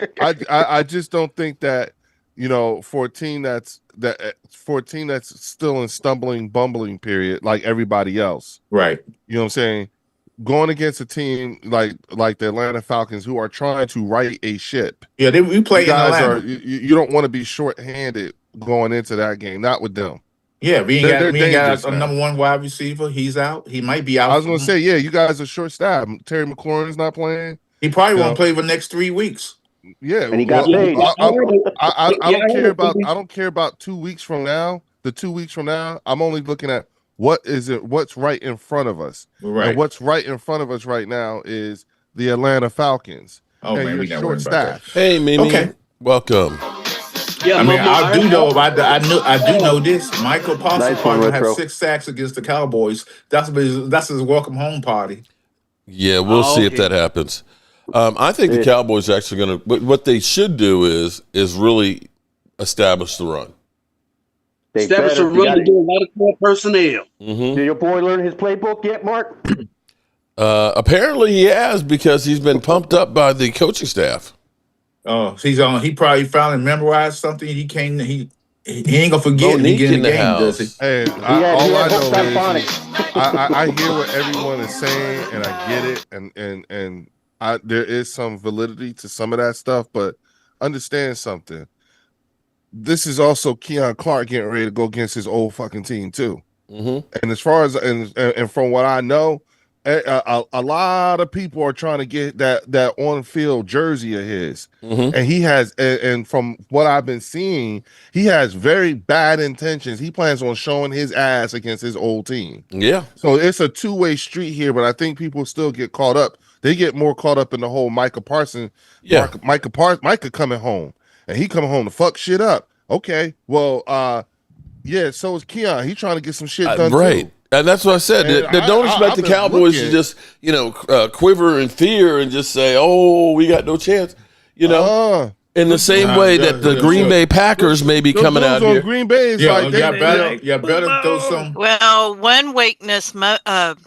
I just don't think that, you know, for a team that's still in stumbling, bumbling period, like everybody else. Right. You know what I'm saying? Going against a team like the Atlanta Falcons, who are trying to right a ship. Yeah, we play in Atlanta. You don't want to be shorthanded going into that game. Not with them. Yeah, we ain't got a now. number 1 wide receiver. He's out. He might be out. I was going to say, yeah, you guys are short staffed. Terry McLaurin's not playing. He probably won't play for the next 3 weeks. Yeah, and he got paid. I don't care about 2 weeks from now. The 2 weeks from now, I'm only looking at what's right in front of us. Right. And what's right in front of us right now is the Atlanta Falcons. Oh, man, you're we short staffed. Hey, Mimi. Okay. welcome. Yeah, I mean, I do know this. Michael Parsons Nice one, probably had Retro. 6 sacks against the Cowboys. That's his welcome home party. Yeah, we'll see if that happens. I think the Cowboys are actually going to. What they should do is really establish the run. Establish a run and do a lot of core personnel. Did your boy learn his playbook yet, Mark? Apparently, he has because he's been pumped up by the coaching staff. Oh, he probably finally memorized something. He ain't gonna forget Monique again in the game, does he? house. Hey, all I know is I hear what everyone is saying, and I get it, and there is some validity to some of that stuff, but understand something. This is also Keon Clark getting ready to go against his old fucking team too. And as far as and from what I know, a lot of people are trying to get that on-field jersey of his, and he has. And from what I've been seeing, he has very bad intentions. He plans on showing his ass against his old team. Yeah. So it's a two-way street here, but I think people still get caught up. They get more caught up in the whole Micah Parsons. Yeah. Micah coming home, and he coming home to fuck shit up. Okay, well, yeah. So is Keon. He trying to get some shit done right. too. And that's what I said. Don't expect the Cowboys to just, quiver in fear and just say, "Oh, we got no chance." In the same way that the Green Bay Packers may be coming out here. Green Bay is better throw some. Well, one weakness Micah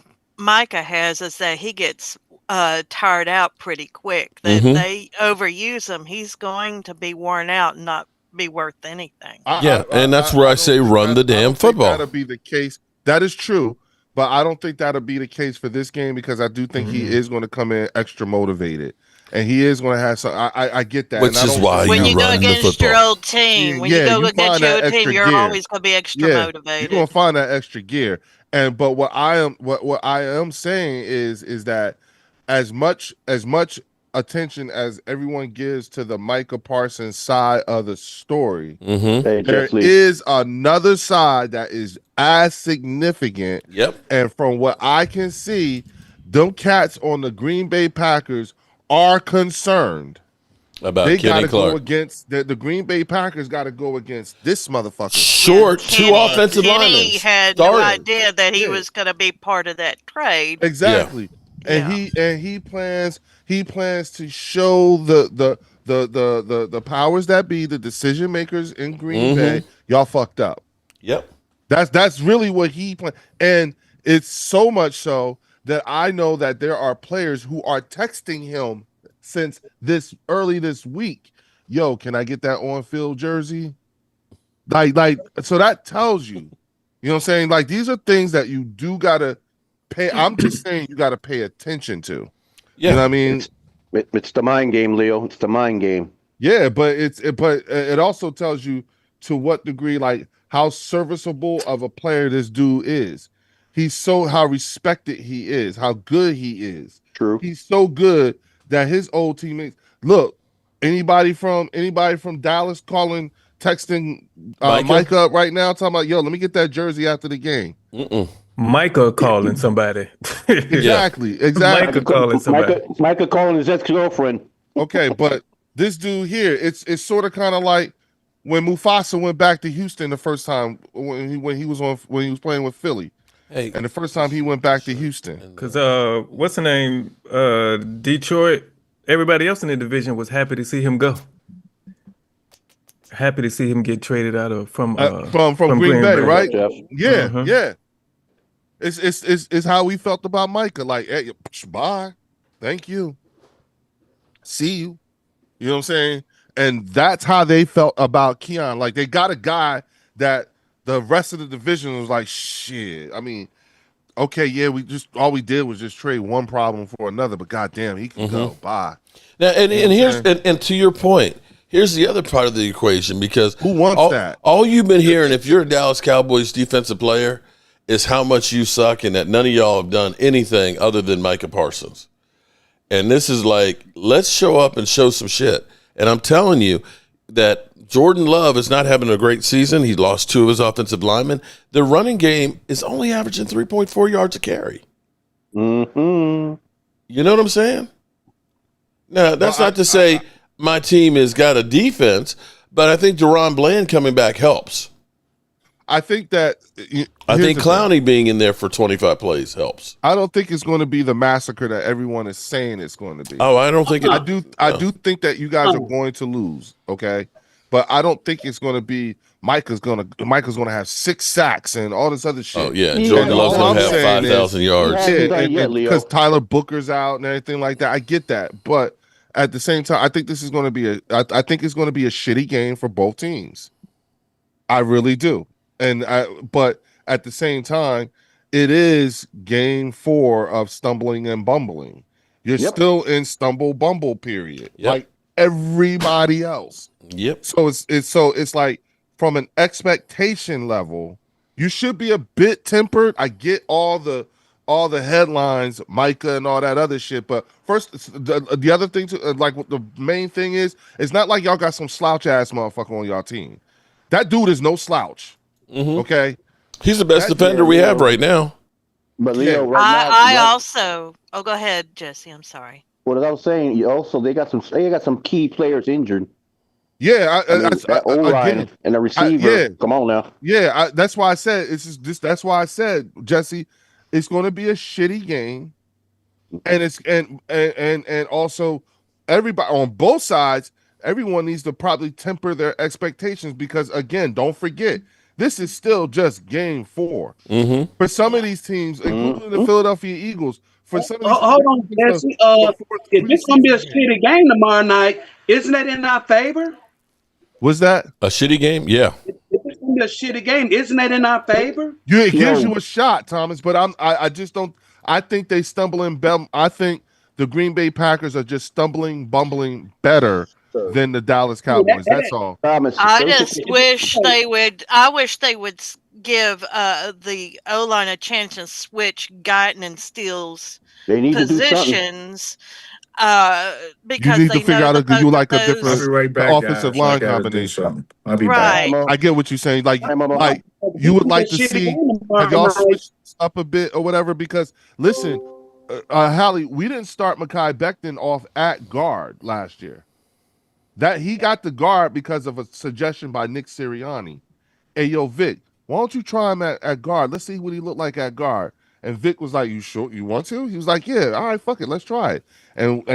has is that he gets tired out pretty quick. That they overuse him, he's going to be worn out and not be worth anything. And that's where I say run the damn football. That'll be the case. That is true, but I don't think that'll be the case for this game because I do think he is going to come in extra motivated, and he is going to have some. I get that, which is why when you go run against your old team, when you go against your old team, you're always going to be extra motivated. You're going to find that extra gear, but what I am saying is that as much attention as everyone gives to the Micah Parsons side of the story, there is another side that is as significant. Yep. And from what I can see, them cats on the Green Bay Packers are concerned about they Kenny gotta Clark. Go against the Green Bay Packers got to go against this motherfucker. Short, two offensive linemen. He had no idea that he was going to be part of that trade. Exactly. Yeah. And he plans to show the powers that be, the decision makers in Green Bay, y'all fucked up. Yep. That's really what he planned. And it's so much so that I know that there are players who are texting him since early this week. Yo, can I get that on-field jersey? Like so that tells you, you know what I'm saying? Like these are things that you do gotta pay. I'm just saying you gotta pay attention to. Yeah. You know what I mean? It's the mind game, Leo. It's the mind game. Yeah, but it also tells you to what degree, like how serviceable of a player this dude is. How respected he is, how good he is. True. He's so good that his old teammates look. Anybody from Dallas texting Micah up right now, talking about, yo, let me get that jersey after the game. Micah calling somebody. Exactly. Micah calling somebody. Micah calling his ex-girlfriend. Okay, but this dude here, it's sort of kind of like when Mufasa went back to Houston the first time when he was playing with Philly. Hey, and the first time he went back to Houston. Because what's the name? Detroit. Everybody else in the division was happy to see him go. Happy to see him get traded out of from Green Bay, right? Jeff. Yeah, Mhm. yeah. It's how we felt about Micah. Like, hey, bye, thank you, see you. You know what I'm saying? And that's how they felt about Keon. Like, they got a guy that the rest of the division was like, shit. I mean, okay, yeah, all we did was just trade one problem for another, but goddamn, he can go. Bye. Now, and You know here's what I'm and to your point, here's the other part of the equation, because Who wants that? All you've been hearing, if you're a Dallas Cowboys defensive player, is how much you suck and that none of y'all have done anything other than Micah Parsons. And this is like, let's show up and show some shit. And I'm telling you that Jordan Love is not having a great season. He lost 2 of his offensive linemen. The running game is only averaging 3.4 yards a carry. Mm-hmm. You know what I'm saying? Now, that's not to say my team has got a defense, but I think Deron Bland coming back helps. I think that I think Clowney being in there for 25 plays helps. I don't think it's going to be the massacre that everyone is saying it's going to be. Oh, I don't think it. I do think that you guys are going to lose, okay? But I don't think it's going to be Micah's going to have 6 sacks and all this other shit. Oh yeah, Jordan Love's going to have 5,000 yards. Because Tyler Booker's out and everything like that. I get that, but at the same time, I think this is going to be I think it's going to be a shitty game for both teams. I really do. But at the same time, it is game 4 of stumbling and bumbling. You're still in stumble bumble period, like everybody else. Yep. So it's like, from an expectation level, you should be a bit tempered. I get all the headlines, Micah and all that other shit. But first, the other thing the main thing is, it's not like y'all got some slouch ass motherfucker on y'all team. That dude is no slouch. Mm-hmm. Okay, he's the best defender we have right now. But Leo, also. Oh, go ahead, Jesse. I'm sorry. What I was saying, they got some key players injured. Yeah, that O-line and the receiver. Come on now. Yeah, that's why I said that's why I said, Jesse, it's going to be a shitty game, and it's and also everybody on both sides. Everyone needs to probably temper their expectations, because, again, don't forget, this is still just game 4. Mm-hmm. For some of these teams, including the Philadelphia Eagles. For some of these hold on, Jesse. If this gonna be a shitty game tomorrow night, isn't that in our favor? Was that a shitty game? Yeah. If it's gonna be a shitty game, isn't that in our favor? It gives you a shot, Thomas. But I just don't. I think they stumble and I think the Green Bay Packers are just stumbling, bumbling better than the Dallas Cowboys. That's all. I just wish they would. I wish they would give the O-line a chance and switch Guyton and Steele's positions. Because you need to figure out a different offensive line combination. I'll be back. I get what you're saying. Like you would like to see y'all switch up a bit or whatever. Because listen, Hallie, we didn't start Mekhi Becton off at guard last year. That he got the guard because of a suggestion by Nick Sirianni. Hey, yo, Vic, why don't you try him at guard? Let's see what he looked like at guard. And Vic was like, "You sure you want to?" He was like, "Yeah, all right, fuck it, let's try it." And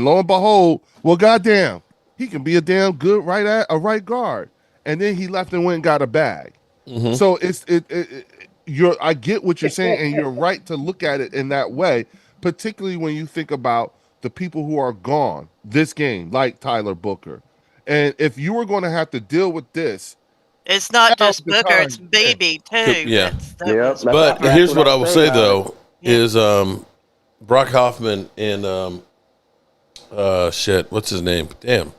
lo and behold, well, goddamn, he can be a damn good right guard. And then he left and went and got a bag. Mm-hmm. So I get what you're saying, and you're right to look at it in that way, particularly when you think about the people who are gone this game, like Tyler Booker. And if you were going to have to deal with this, it's not just Booker, it's Baby too. Yeah. But here's what I will say though, is Brock Hoffman and what's his name? Damn.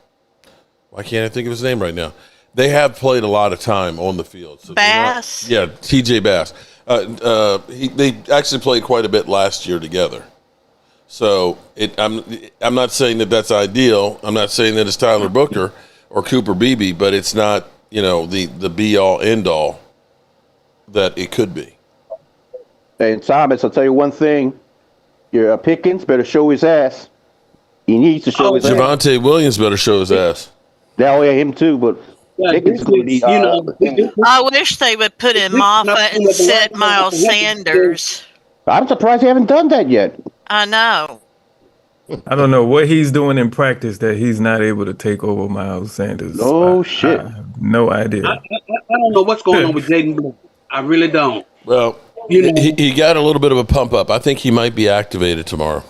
Why can't I think of his name right now? They have played a lot of time on the field. So Bass. TJ Bass. They actually played quite a bit last year together. So I'm not saying that that's ideal. I'm not saying that it's Tyler Booker or Cooper Beebe, but it's not, the be all end all that it could be. And Thomas, I'll tell you one thing: your Pickens better show his ass. He needs to show his ass. Javonte Williams better show his ass. Yeah, him too, but Yeah, Jenkins is going to be. I wish they would put in Moffat and sit Miles Sanders. I'm surprised they haven't done that yet. I know. I don't know what he's doing in practice that he's not able to take over Miles Sanders. Oh shit! I have no idea. I don't know what's going on with Jaden Blue. I really don't. Well, he got a little bit of a pump up. I think he might be activated tomorrow.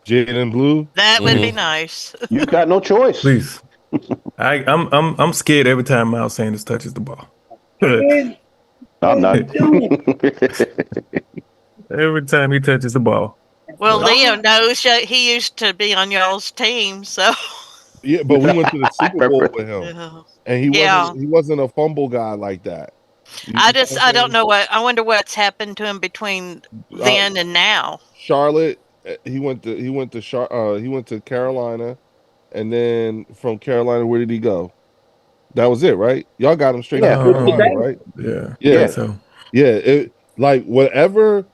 Jaden Blue. That would be nice. You got no choice. Please. I'm scared every time Miles Sanders touches the ball. I'm not. Every time he touches the ball. Well, Leo knows he used to be on y'all's team, so. Yeah, but we went to the Super Bowl with him, Yeah. and he wasn't a fumble guy like that. I don't know I wonder what's happened to him between then and now. Charlotte, he went to Carolina, and then from Carolina, where did he go? That was it, right? Y'all got him straight to Carolina, right? Yeah. So it like whatever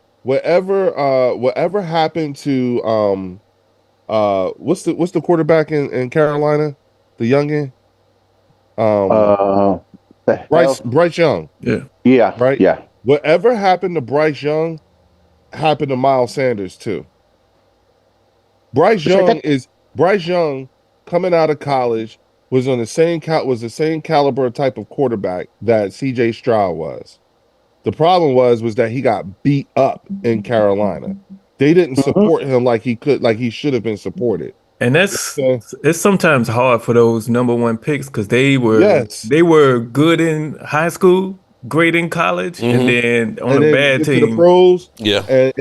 happened to what's the quarterback in Carolina, the youngin? Bryce Young. Yeah. Right? Yeah. Whatever happened to Bryce Young happened to Miles Sanders too. Bryce Young coming out of college was the same caliber type of quarterback that CJ Stroud was. The problem was that he got beat up in Carolina. They didn't support him like he should have been supported. And it's sometimes hard for those number one picks because they were good in high school, great in college, and then on a bad team, to the pros. Yeah, and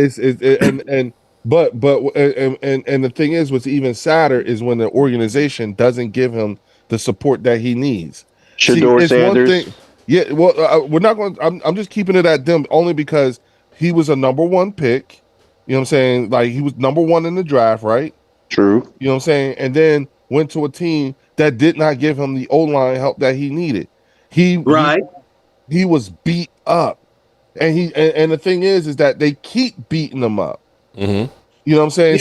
the thing is, what's even sadder is when the organization doesn't give him the support that he needs. Shedeur Sanders. One thing, yeah. Well, we're not going. I'm just keeping it at them only because he was a number one pick. You know what I'm saying? Like he was number one in the draft, right? True. You know what I'm saying? And then went to a team that did not give him the O-line help that he needed. He was beat up. And the thing is that they keep beating him up. Mm-hmm. You know what I'm saying?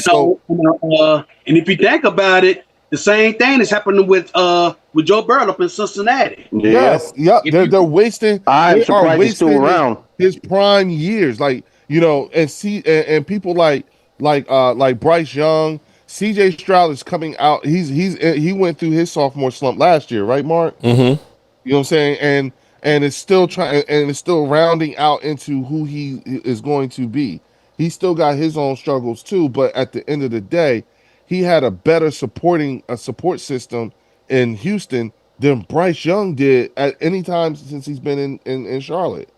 And if you think about it, the same thing is happening with Joe Burrow up in Cincinnati. Yes, they're wasting. I'm surprised he's still around. His prime years, like and people like Bryce Young, CJ Stroud is coming out. He went through his sophomore slump last year, right, Mark? Mm-hmm. You know what I'm saying? And it's still it's still rounding out into who he is going to be. He's still got his own struggles too, but at the end of the day, he had a better support system in Houston than Bryce Young did at any time since he's been in Charlotte.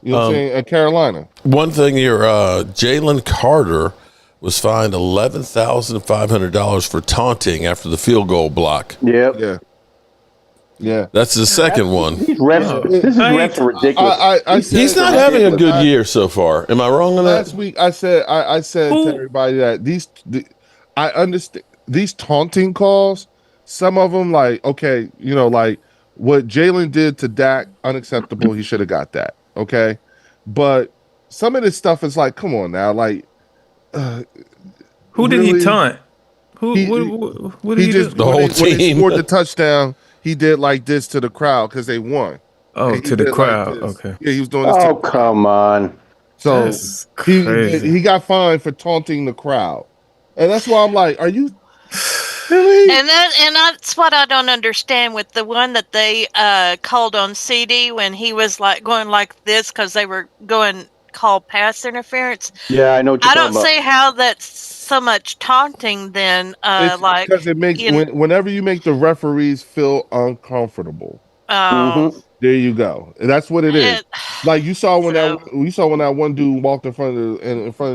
You know what I'm saying? At Carolina. One thing here, Jalen Carter was fined $11,500 for taunting after the field goal block. Yeah. That's the second one. These refs are ridiculous. He's not having a good year so far. Am I wrong on that? Last week I said to everybody that I understand these taunting calls. Some of them, like, okay, like what Jalen did to Dak, unacceptable. He should have got that. Okay, but some of this stuff is like, come on now, like, who did he taunt? What did he do? The whole team. When he scored the touchdown, he did like this to the crowd because they won. Oh, to the crowd. Okay. Yeah, he was doing this. Oh, come on. So that's crazy. he got fined for taunting the crowd, and that's why I'm like, are you? Really? And that's what I don't understand with the one that they called on CD when he was like going like this because they were going called pass interference. Yeah, I know what you're talking about. I don't see how that's so much taunting then. Because it makes whenever you make the referees feel uncomfortable. There you go. That's what it is. Like you saw when that one dude walked in front of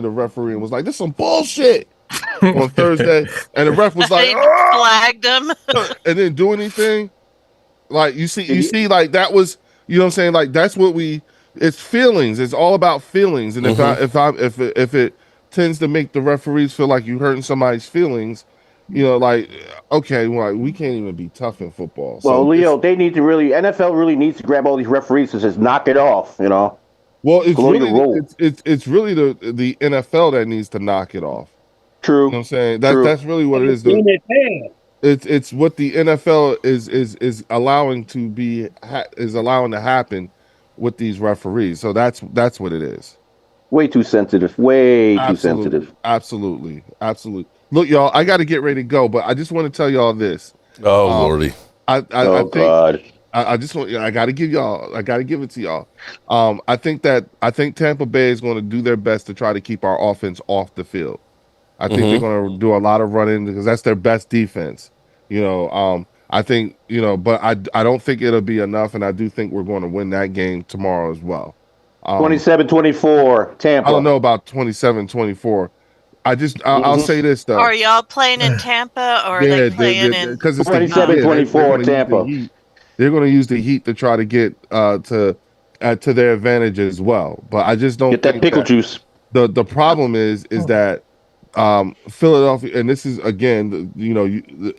the referee and was like, "This is some bullshit." On Thursday, and the ref was like, flagged him, and didn't do anything. Like you see, like that was, you know what I'm saying? Like that's what it's feelings. It's all about feelings. And if it tends to make the referees feel like you're hurting somebody's feelings, like, okay, well, we can't even be tough in football. Well, so Leo, they need to NFL really needs to grab all these referees and just knock it off, Well, it's really the NFL that needs to knock it off. True. You know what I'm saying? That's really what it is. It's what the NFL is allowing to be is allowing to happen with these referees. So that's what it is. Way too sensitive. Way too Absolutely, sensitive. absolutely. Look, y'all, I got to get ready to go, but I just want to tell y'all this. Oh Lordy. I Oh think God. I just want I got to give y'all. I got to give it to y'all. I think Tampa Bay is going to do their best to try to keep our offense off the field. I think they're going to do a lot of running because that's their best defense. I think, but I don't think it'll be enough, and I do think we're going to win that game tomorrow as well. 27-24, Tampa. I don't know about 27-24. I'll say this though. Are y'all playing in Tampa or are they playing in? Because it's 27-24, Tampa. They're going to use the Heat to try to get to their advantage as well. But I just don't get that pickle juice. The problem is that Philadelphia, and this is again,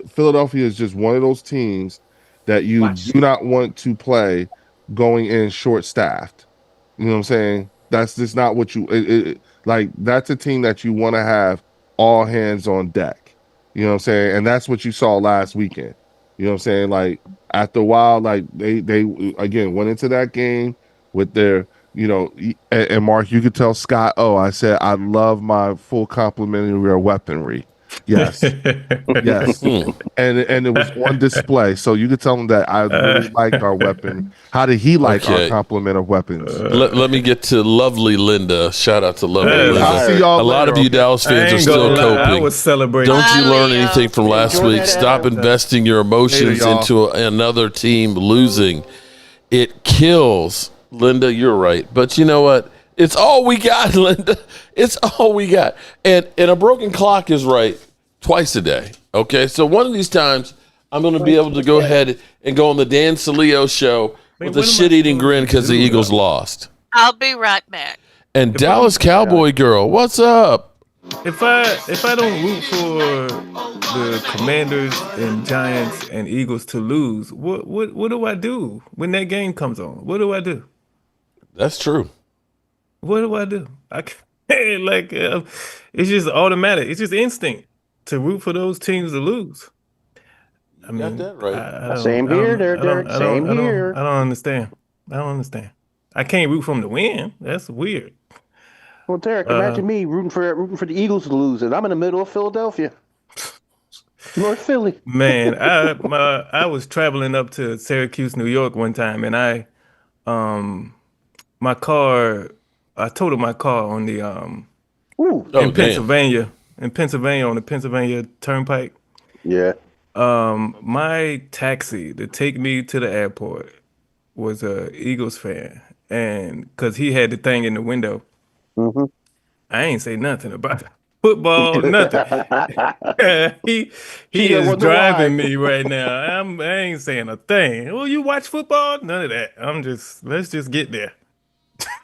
Philadelphia is just one of those teams that you do not want to play going in short staffed. You know what I'm saying? That's just not what you like. That's a team that you want to have all hands on deck. You know what I'm saying? And that's what you saw last weekend. You know what I'm saying? Like after a while, like they again went into that game with their, and Mark, you could tell Scott, I said I love my full complementary weaponry. Yes. Yes. And it was on display. So you could tell him that I really liked our weapon. How did he like our complement of weapons? Let me get to lovely Linda. Shout out to lovely Linda. I'll see y'all a lot of you Dallas fans are still coping. I was celebrating. Don't you learn anything from last week? Stop investing your emotions into another team losing. It kills. Linda, you're right. But you know what? It's all we got, Linda. It's all we got. And a broken clock is right twice a day. Okay? So one of these times, I'm going to be able to go ahead and go on the Dan Salio show with a shit-eating grin because the Eagles lost. I'll be right back. And Dallas Cowboy girl, what's up? If I don't root for the Commanders and Giants and Eagles to lose, what do I do when that game comes on? What do I do? That's true. What do I do? I can't, it's just automatic. It's just instinct to root for those teams to lose. I mean, got that right. Same here, Derek. Same here. I don't understand. I can't root for them to win. That's weird. Well, Derek, imagine me rooting for the Eagles to lose, and I'm in the middle of Philadelphia, North Philly. Man, I was traveling up to Syracuse, New York one time, and I totaled my car on the Pennsylvania on the Pennsylvania Turnpike. Yeah. My taxi to take me to the airport was a Eagles fan, and because he had the thing in the window. Mm-hmm. I ain't say nothing about football, nothing. he is driving me right now. I ain't saying a thing. Well, you watch football? None of that. Let's just get there.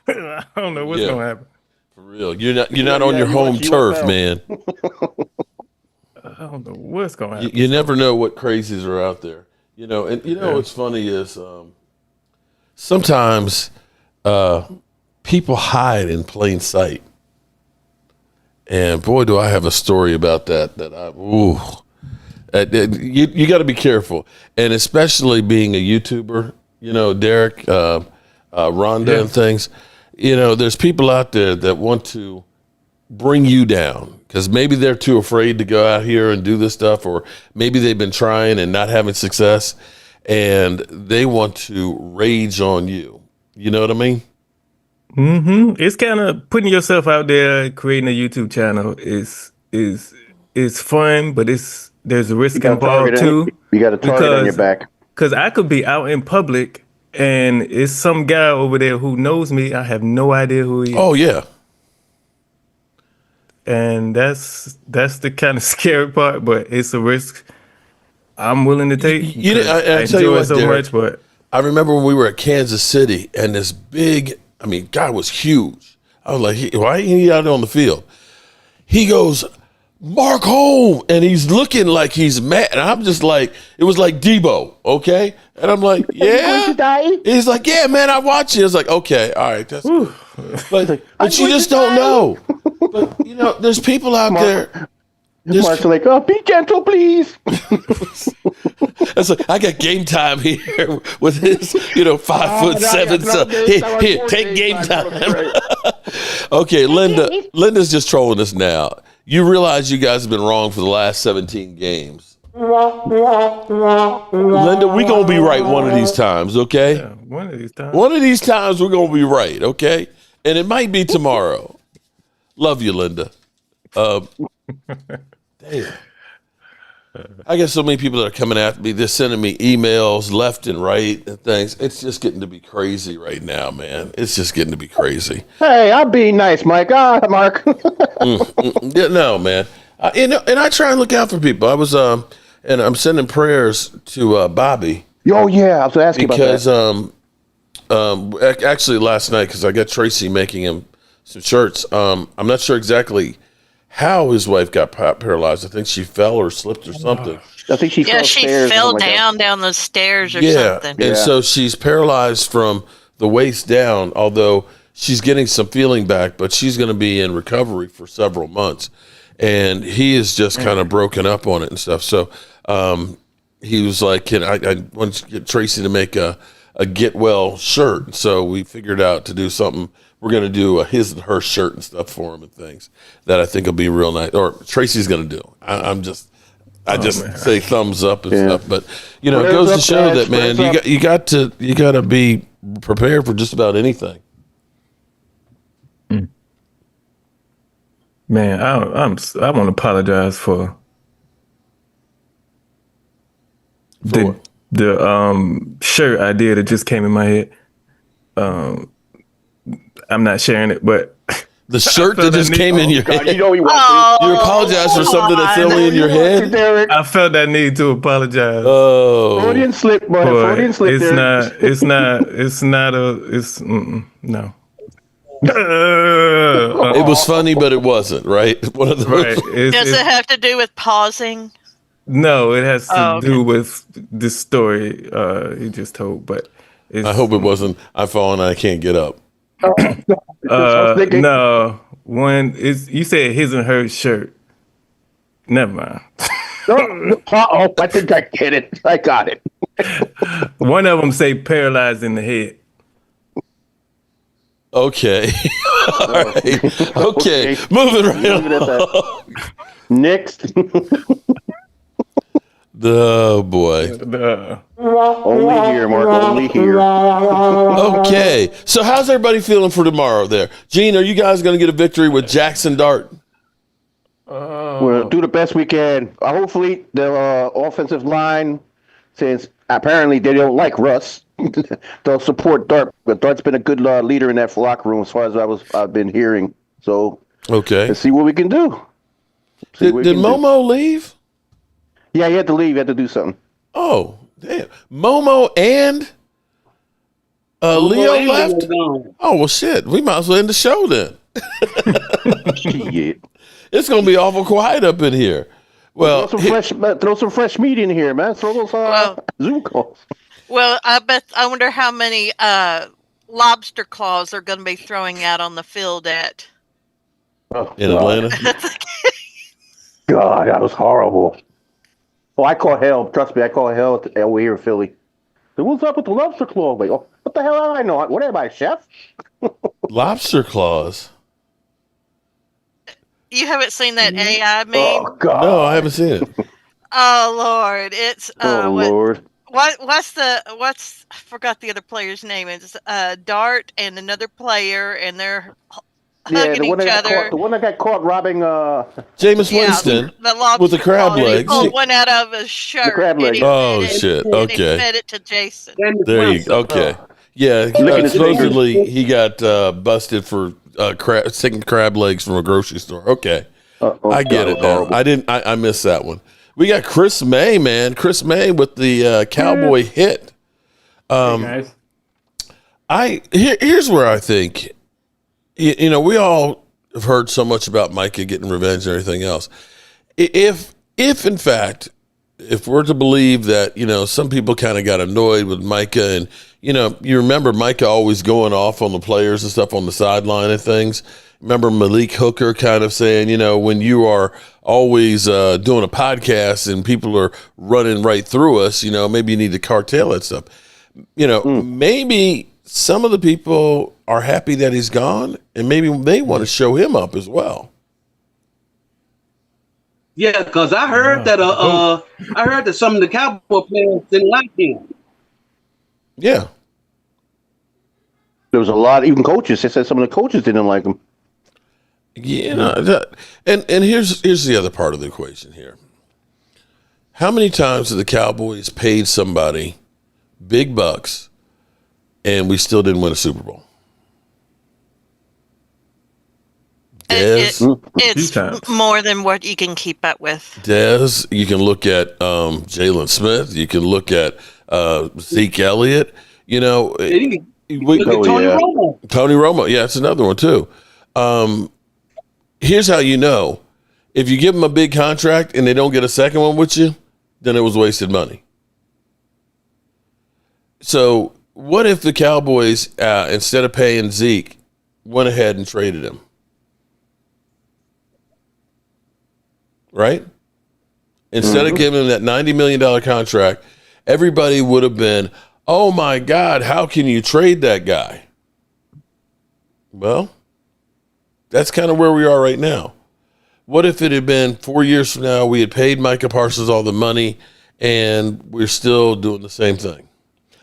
I don't know what's gonna happen. For real, you're not on your home turf, man. I don't know what's gonna happen. You never know what crazies are out there, And what's funny is sometimes people hide in plain sight, and boy, do I have a story about that. You got to be careful, and especially being a YouTuber. Derek, Rhonda, and things. There's people out there that want to bring you down because maybe they're too afraid to go out here and do this stuff, or maybe they've been trying and not having success, and they want to rage on you. You know what I mean? Mm-hmm. It's kind of putting yourself out there, creating a YouTube channel is fun, but there's a risk involved too. You got a target on your back. Because I could be out in public and it's some guy over there who knows me. I have no idea who he is. Oh yeah. And that's the kind of scary part, but it's a risk I'm willing to take. I tell you what, so Derek, much, but I remember when we were at Kansas City and this big, guy was huge. I was like, why ain't he out on the field? He goes, Mark Holmes, and he's looking like he's mad. And I'm just like, it was like Debo, okay? And I'm like, yeah. He's like, yeah, man, I watch you. It's like, okay, all right, that's good. But you just don't know. But there's people out there Mark's like, be gentle, please. It's like, I got game time here with his, 5'7" son. Here, take game time. Okay, Linda's just trolling us now. You realize you guys have been wrong for the last 17 games. Linda, we're going to be right one of these times, okay? Yeah, one of these times. One of these times we're going to be right, okay? And it might be tomorrow. Love you, Linda. Damn. I got so many people that are coming after me. They're sending me emails left and right and things. It's just getting to be crazy right now, man. It's just getting to be crazy. Hey, I'm being nice, Mike. Mark. Yeah, no, man. And I try and look out for people. I was and I'm sending prayers to Bobby. Oh yeah, I was asking because about that. Actually last night, because I got Tracy making him some shirts. I'm not sure exactly how his wife got paralyzed. I think she fell or slipped or something. I think she fell down the stairs or something. And so she's paralyzed from the waist down, although she's getting some feeling back, but she's going to be in recovery for several months. And he is just kind of broken up on it and stuff. So he was like, I want to get Tracy to make a get well shirt. So we figured out to do something. We're going to do his and her shirt and stuff for him and things that I think will be real nice. Or Tracy's going to do. I just say thumbs up and stuff. But it goes to show that, man, you got to be prepared for just about anything. Man, I want to apologize for the shirt idea that just came in my head. I'm not sharing it, but the shirt that just came in your head. You apologize for something that's only in your head. I felt that need to apologize. Oh, Freudian slip, buddy. Freudian slip. No. It was funny, but it wasn't, right? One of those. Right. Does it have to do with pausing? No, it has to do with this story he just told. But I hope it wasn't. I fall and I can't get up. No, you said his and her shirt. Never mind. I think I get it. I got it. One of them say paralyzed in the head. Okay. All right. Okay. Moving right on. Next. Oh boy. Only here, Mark. Only here. Okay. So how's everybody feeling for tomorrow there? Gene, are you guys going to get a victory with Jackson Dart? We'll do the best we can. Hopefully, the offensive line, since apparently they don't like Russ, they'll support Dart. But Dart's been a good leader in that locker room, as far as I've been hearing. So let's see what we can do. Did Momo leave? Yeah, he had to leave. He had to do something. Oh, damn. Momo and Leo left? Oh, well, shit. We might as well end the show then. Shit. It's going to be awful quiet up in here. Well, throw some fresh meat in here, man. Throw those Zoom calls. Well, I wonder how many lobster claws they're going to be throwing out on the field in Atlanta? God, that was horrible. Oh, I call hell. Trust me, I call hell over here in Philly. So what's up with the lobster claw? Like, what the hell do I know? What am I, chef? Lobster claws. You haven't seen that AI meme? Oh, God. No, I haven't seen it. Oh, Lord. It's Lord. I forgot the other player's name. It's Dart and another player, and they're hugging each other. The one that got caught robbing Jameis Winston with the crab legs. He pulled one out of his shirt. The crab legs. Oh, shit. Okay. And he fed it to Jason. There you go. Okay. Yeah, supposedly he got busted for taking crab legs from a grocery store. Okay. I get it now. I missed that one. We got Chris May, man. Chris May with the Cowboy hit. Hey guys. Here's where I think, we all have heard so much about Micah getting revenge and everything else. If in fact, if we're to believe that, some people kind of got annoyed with Micah and, you remember Micah always going off on the players and stuff on the sideline and things. remember Malik Hooker kind of saying, when you are always doing a podcast and people are running right through us, maybe you need to curtail that stuff. Maybe some of the people are happy that he's gone, and maybe they want to show him up as well. Yeah, because I heard that some of the Cowboy players didn't like him. Yeah. There was a lot, even coaches. They said some of the coaches didn't like him. Yeah, and here's the other part of the equation here. How many times have the Cowboys paid somebody big bucks and we still didn't win a Super Bowl? It's more than what you can keep up with. Dez, you can look at Jalen Smith. You can look at Zeke Elliott. Tony Romo. Tony Romo. Yeah, it's another one too. Here's how you know. If you give them a big contract and they don't get a second one with you, then it was wasted money. So what if the Cowboys, instead of paying Zeke, went ahead and traded him? Right? Instead of giving him that $90 million contract, everybody would have been, oh my God, how can you trade that guy? Well, that's kind of where we are right now. What if it had been 4 years from now, we had paid Micah Parsons all the money and we're still doing the same thing?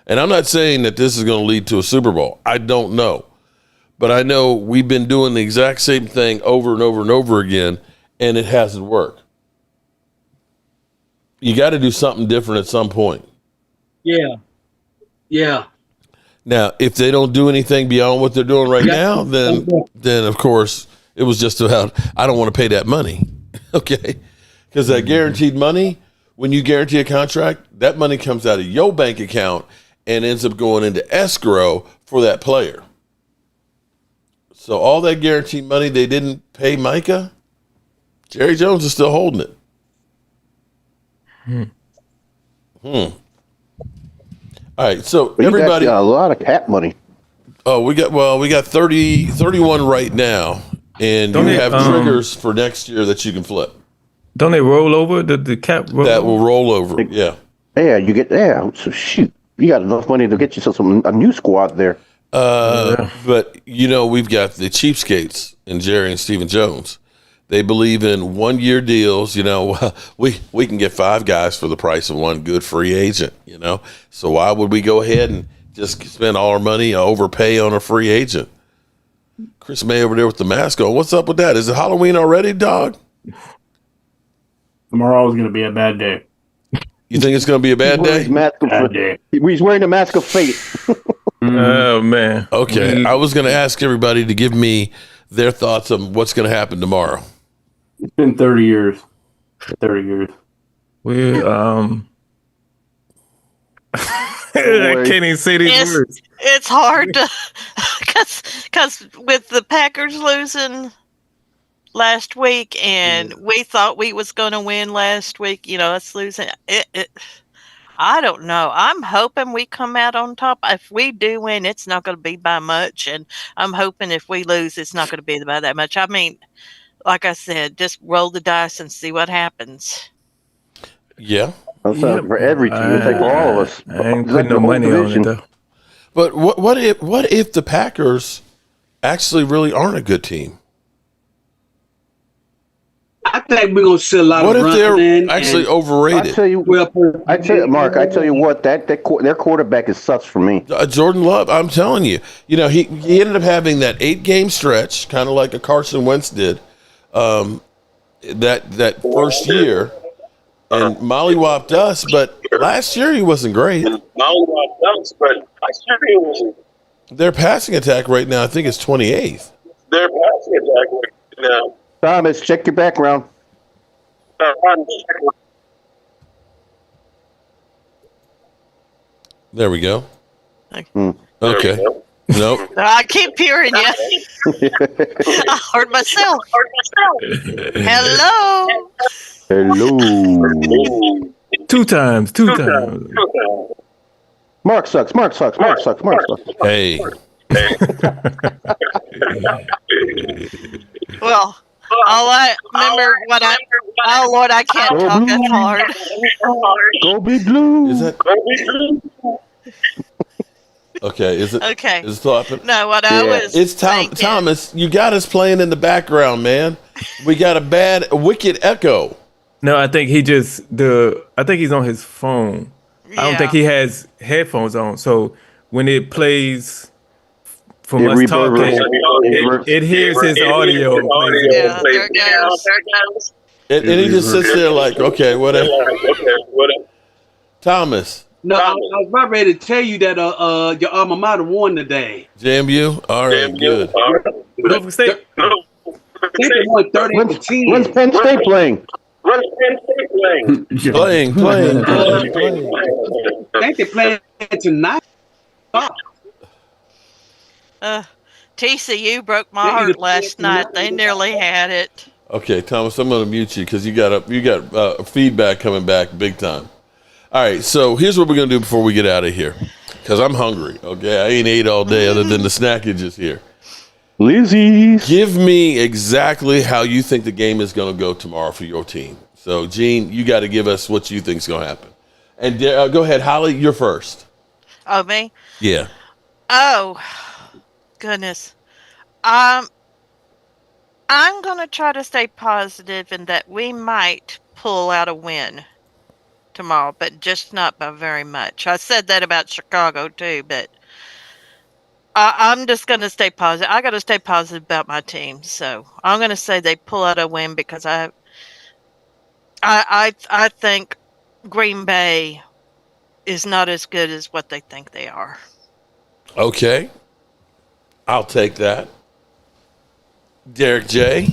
And I'm not saying that this is going to lead to a Super Bowl. I don't know. But I know we've been doing the exact same thing over and over and over again, and it hasn't worked. You got to do something different at some point. Yeah. Yeah. Now, if they don't do anything beyond what they're doing right now, then of course it was just about, I don't want to pay that money. Okay? Because that guaranteed money, when you guarantee a contract, that money comes out of your bank account and ends up going into escrow for that player. So all that guaranteed money they didn't pay Micah, Jerry Jones is still holding it. All right, so everybody got a lot of cap money. Oh, we got 31 right now, and you have triggers for next year that you can flip. Don't they roll over the cap? That will roll over. Yeah. Yeah, you get so shoot. You got enough money to get yourself a new squad there. But we've got the cheapskates in Jerry and Stephen Jones. They believe in 1 year deals. We can get 5 guys for the price of one good free agent. So why would we go ahead and just spend all our money overpay on a free agent? Chris May over there with the mask on. What's up with that? Is it Halloween already, dog? Tomorrow is going to be a bad day. You think it's going to be a bad day? Bad day. He's wearing the mask of fate. Oh, man. Okay. I was going to ask everybody to give me their thoughts on what's going to happen tomorrow. It's been 30 years. 30 years. I can't even say these words. It's hard to, because with the Packers losing last week, and we thought we was going to win last week. Us losing I don't know. I'm hoping we come out on top. If we do win, it's not going to be by much, and I'm hoping if we lose, it's not going to be by that much. I mean, like I said, just roll the dice and see what happens. Yeah. That's for every team. It's like for all of us. I ain't putting no money on it, though. But what if the Packers actually really aren't a good team? I think we're gonna see a lot of running. What if they're actually overrated? I tell you, Mark. I tell you what, their quarterback is sucks for me. Jordan Love. I'm telling you, he ended up having that 8-game stretch, kind of like a Carson Wentz did, that first year, and mollywopped us. But last year he wasn't great. Their passing attack right now, I think, is 28th. Their passing attack right now. Thomas, check your background. There we go. Okay. Nope. I keep hearing you. I heard myself. Hello. Hello. Two times. Mark sucks. Hey. Well, all I remember what I. Oh Lord, I can't Go talk. That's Blue. hard. Go Big Blue. Is that okay? Is it Okay. Is it still happening? No, what I was. It's thinking, Thomas. You got us playing in the background, man. We got a wicked echo. No, I think I think he's on his phone. I don't think he has headphones on. So when it plays from us talking, it hears his audio and plays it. Yeah, there it goes. And he just sits there like, okay, whatever. Thomas. No, I was about ready to tell you that your alma mater won today. JMU? All right, good. Don't say. They won 30-10. When's Penn State playing? Playing. I think they're playing tonight. TCU broke my heart last night. They nearly had it. Okay, Thomas, I'm going to mute you because you got feedback coming back big time. All right, so here's what we're going to do before we get out of here because I'm hungry. Okay, I ain't ate all day other than the snackages here. Lizzie, give me exactly how you think the game is going to go tomorrow for your team. So, Gene, you got to give us what you think is going to happen. And go ahead, Holly, you're first. Oh, me? Yeah. Oh, goodness. I'm going to try to stay positive in that we might pull out a win tomorrow, but just not by very much. I said that about Chicago, too, but I'm just going to stay positive. I got to stay positive about my team. So I'm going to say they pull out a win because I think Green Bay is not as good as what they think they are. Okay. I'll take that. Derek J.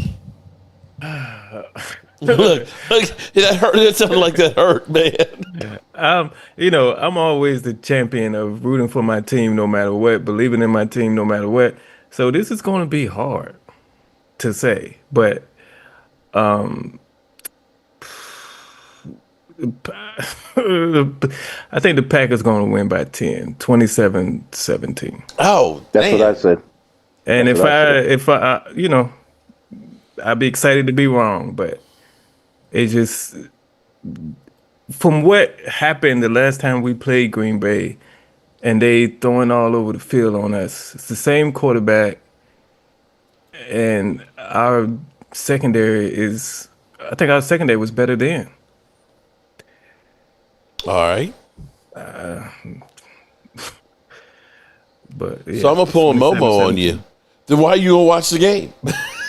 look, that hurt. That sounded like that hurt, man. I'm always the champion of rooting for my team no matter what, believing in my team no matter what. So this is going to be hard to say, but I think the Packers going to win by 10, 27-17. Oh, that's what I said. And if I, I'd be excited to be wrong, but it just, from what happened the last time we played Green Bay and they throwing all over the field on us, it's the same quarterback and our secondary I think our secondary was better then. All right. But yeah, so I'm going to pull a Momo on you. Then why you going to watch the game?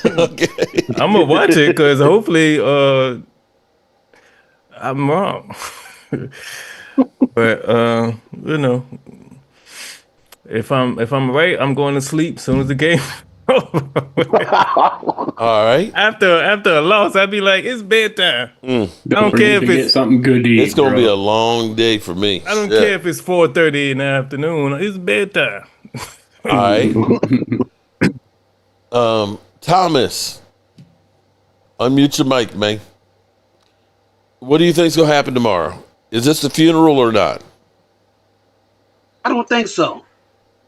Okay. I'm going to watch it because hopefully I'm wrong. But if I'm right, I'm going to sleep as soon as the game. All right. After a loss, I'd be like, it's bedtime. I don't care if it's something good to eat. It's gonna be a long day for me. I don't care if it's 4:30 in the afternoon. It's bedtime. All right. Thomas, unmute your mic, man. What do you think is gonna happen tomorrow? Is this the funeral or not? I don't think so.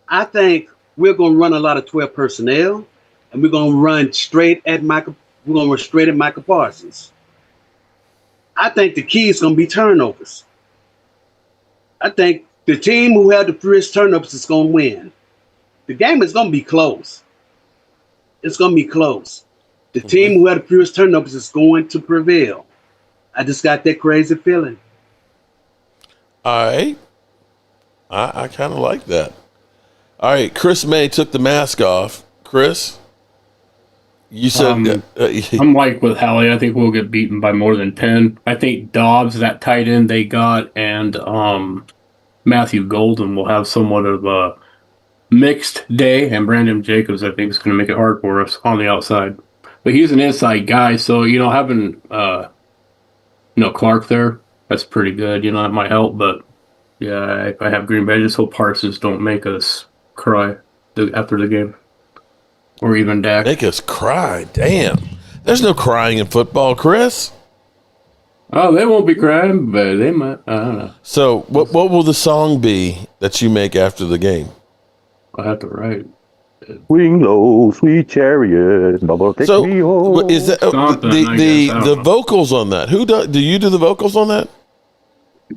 I think we're going to run a lot of 12 personnel, and we're going to run straight at Michael. We're going to run straight at Michael Parsons. I think the key is going to be turnovers. I think the team who had the fewest turnovers is going to win. The game is going to be close. It's going to be close. The team who had the fewest turnovers is going to prevail. I just got that crazy feeling. All right. I kind of like that. All right. Chris May took the mask off. Chris, you said I'm like with Hallie. I think we'll get beaten by more than 10. I think Dobbs, that tight end they got, and Matthew Golden will have somewhat of a mixed day, and Brandon Jacobs, I think, is going to make it hard for us on the outside. But he's an inside guy, so having Clark there, that's pretty good. That might help. But yeah, if I have Green Bay, I just hope Parsons don't make us cry after the game, or even Dak. Make us cry? Damn, there's no crying in football, Chris. Oh, they won't be crying, but they might. I don't know. So, what will the song be that you make after the game? I have to write. Swing low, sweet chariot, bubble take me home. Is that the vocals on that? Who do you do the vocals on that?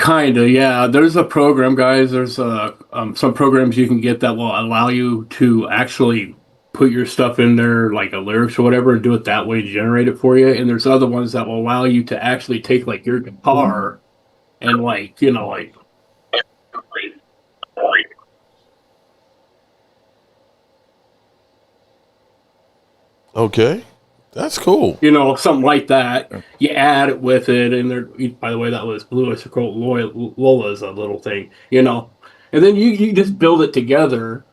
Kinda, yeah. There's a program, guys. There's some programs you can get that will allow you to actually put your stuff in there, like a lyrics or whatever, and do it that way to generate it for you. And there's other ones that will allow you to actually take like your guitar and like, you know, like Okay. That's cool. You know, something like that. You add it with it, and there. By the way, that was Lewis Lola's a little thing, you know. And then you just build it together,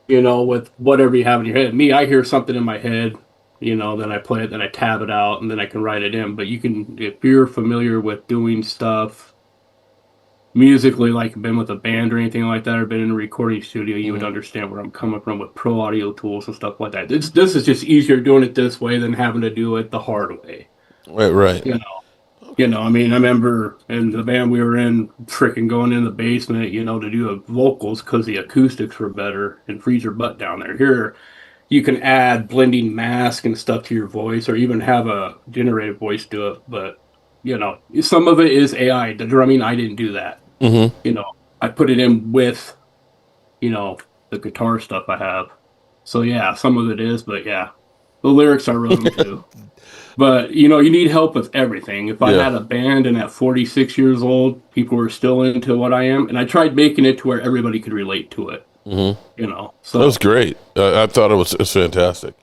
you know, with whatever you have in your head. Me, I hear something in my head, you know, then I play it, then I tab it out, and then I can write it in. But you can, if you're familiar with doing stuff musically, like been with a band or anything like that, or been in a recording studio, you would understand where I'm coming from with pro audio tools and stuff like that. This is just easier doing it this way than having to do it the hard way. Right. You know, I mean, I remember in the band we were in, freaking going in the basement, you know, to do the vocals because the acoustics were better and freeze your butt down there. Here, you can add blending mask and stuff to your voice, or even have a generated voice do it. But you know, some of it is AI. The drumming, I didn't do that. Mm-hmm. You know, I put it in with, you know, the guitar stuff I have. So yeah, some of it is, but yeah, the lyrics I wrote them too. But you know, you need help with everything. If I had a band and at 46 years old, people were still into what I am, and I tried making it to where everybody could relate to it. Mm-hmm. You know, so that was great. I thought it was fantastic.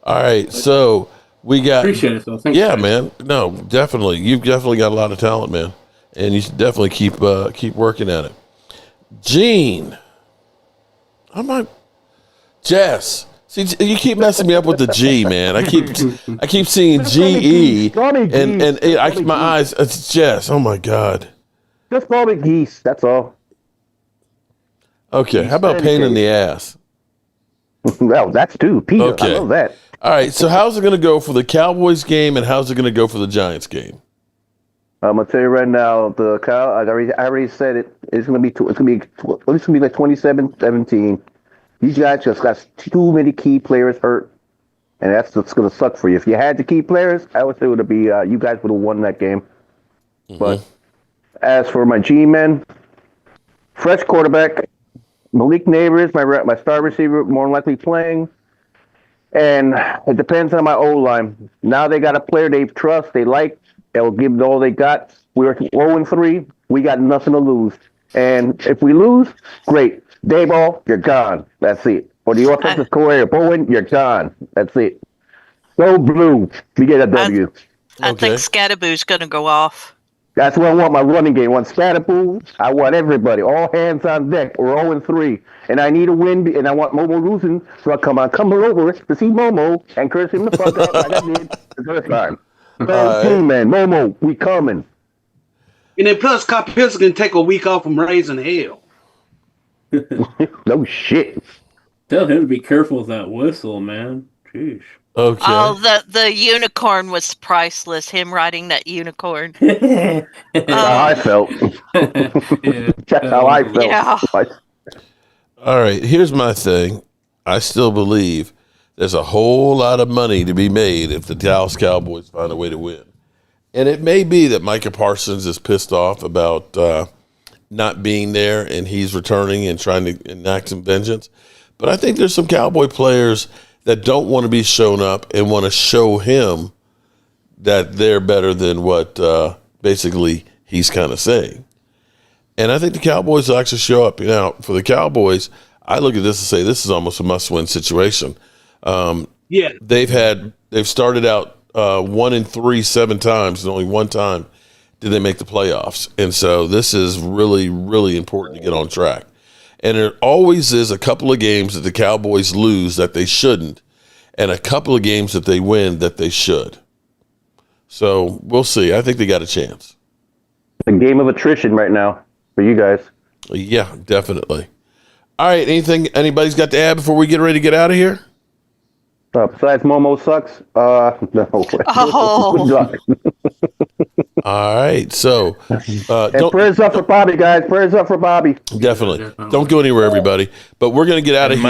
All right, so we got. Appreciate it, though. Thanks, yeah, guys. man. No, definitely. You've definitely got a lot of talent, man, and you should definitely keep working at it. Gene, I'm not. Jess. See, you keep messing me up with the G, man. I keep seeing GE, and my eyes. It's Jess. Oh my God. Just call me Geese. That's all. Okay. How about pain in the ass? Well, that's two. Peter. Okay. I love that. All right. So how's it going to go for the Cowboys game, and how's it going to go for the Giants game? I'm gonna tell you right now. I already said it. It's gonna be. It's gonna be like 27-17. These guys just got too many key players hurt, and that's what's going to suck for you. If you had the key players, I would say it would be you guys would have won that game. Mm-hmm. But as for my G-men, fresh quarterback, Malik Neighbors, my star receiver, more than likely playing, and it depends on my O-line. Now they got a player they trust, they like, they'll give it all they got. We're 0-3. We got nothing to lose, and if we lose, great. Dayball, you're gone. That's it. Or the offensive coordinator, Bowen, you're gone. That's it. Go blue. We get a W. I think Scatterboo's going to go off. That's what I want my running game. I want Scatterboo. I want everybody. All hands on deck. We're 0-3. And I need a win, and I want Momo losing. So I come over to see Momo and curse him the fuck out like I did the first time. Man, Momo, we coming. And then plus, Cop Hills can take a week off from raising hell. No shit. Tell him to be careful with that whistle, man. Jeez. Okay. Oh, the unicorn was priceless. Him riding that unicorn. That's how I felt. That's how I felt. Yeah. All right. Here's my thing. I still believe there's a whole lot of money to be made if the Dallas Cowboys find a way to win. And it may be that Micah Parsons is pissed off about not being there, and he's returning and trying to enact some vengeance. But I think there's some Cowboy players that don't want to be shown up and want to show him that they're better than what basically he's kind of saying. And I think the Cowboys will actually show up. Now, for the Cowboys, I look at this and say this is almost a must-win situation. They've started out 1-3 7 times, and only one time did they make the playoffs. And so this is really, really important to get on track. And there always is a couple of games that the Cowboys lose that they shouldn't, and a couple of games that they win that they should. So we'll see. I think they got a chance. A game of attrition right now for you guys. Yeah, definitely. All right, anybody's got to add before we get ready to get out of here? Besides Momo sucks, no. Oh. Good luck. All right, so prayers up for Bobby, guys. Prayers up for Bobby. Definitely. Don't go anywhere, everybody. But we're going to get out of here.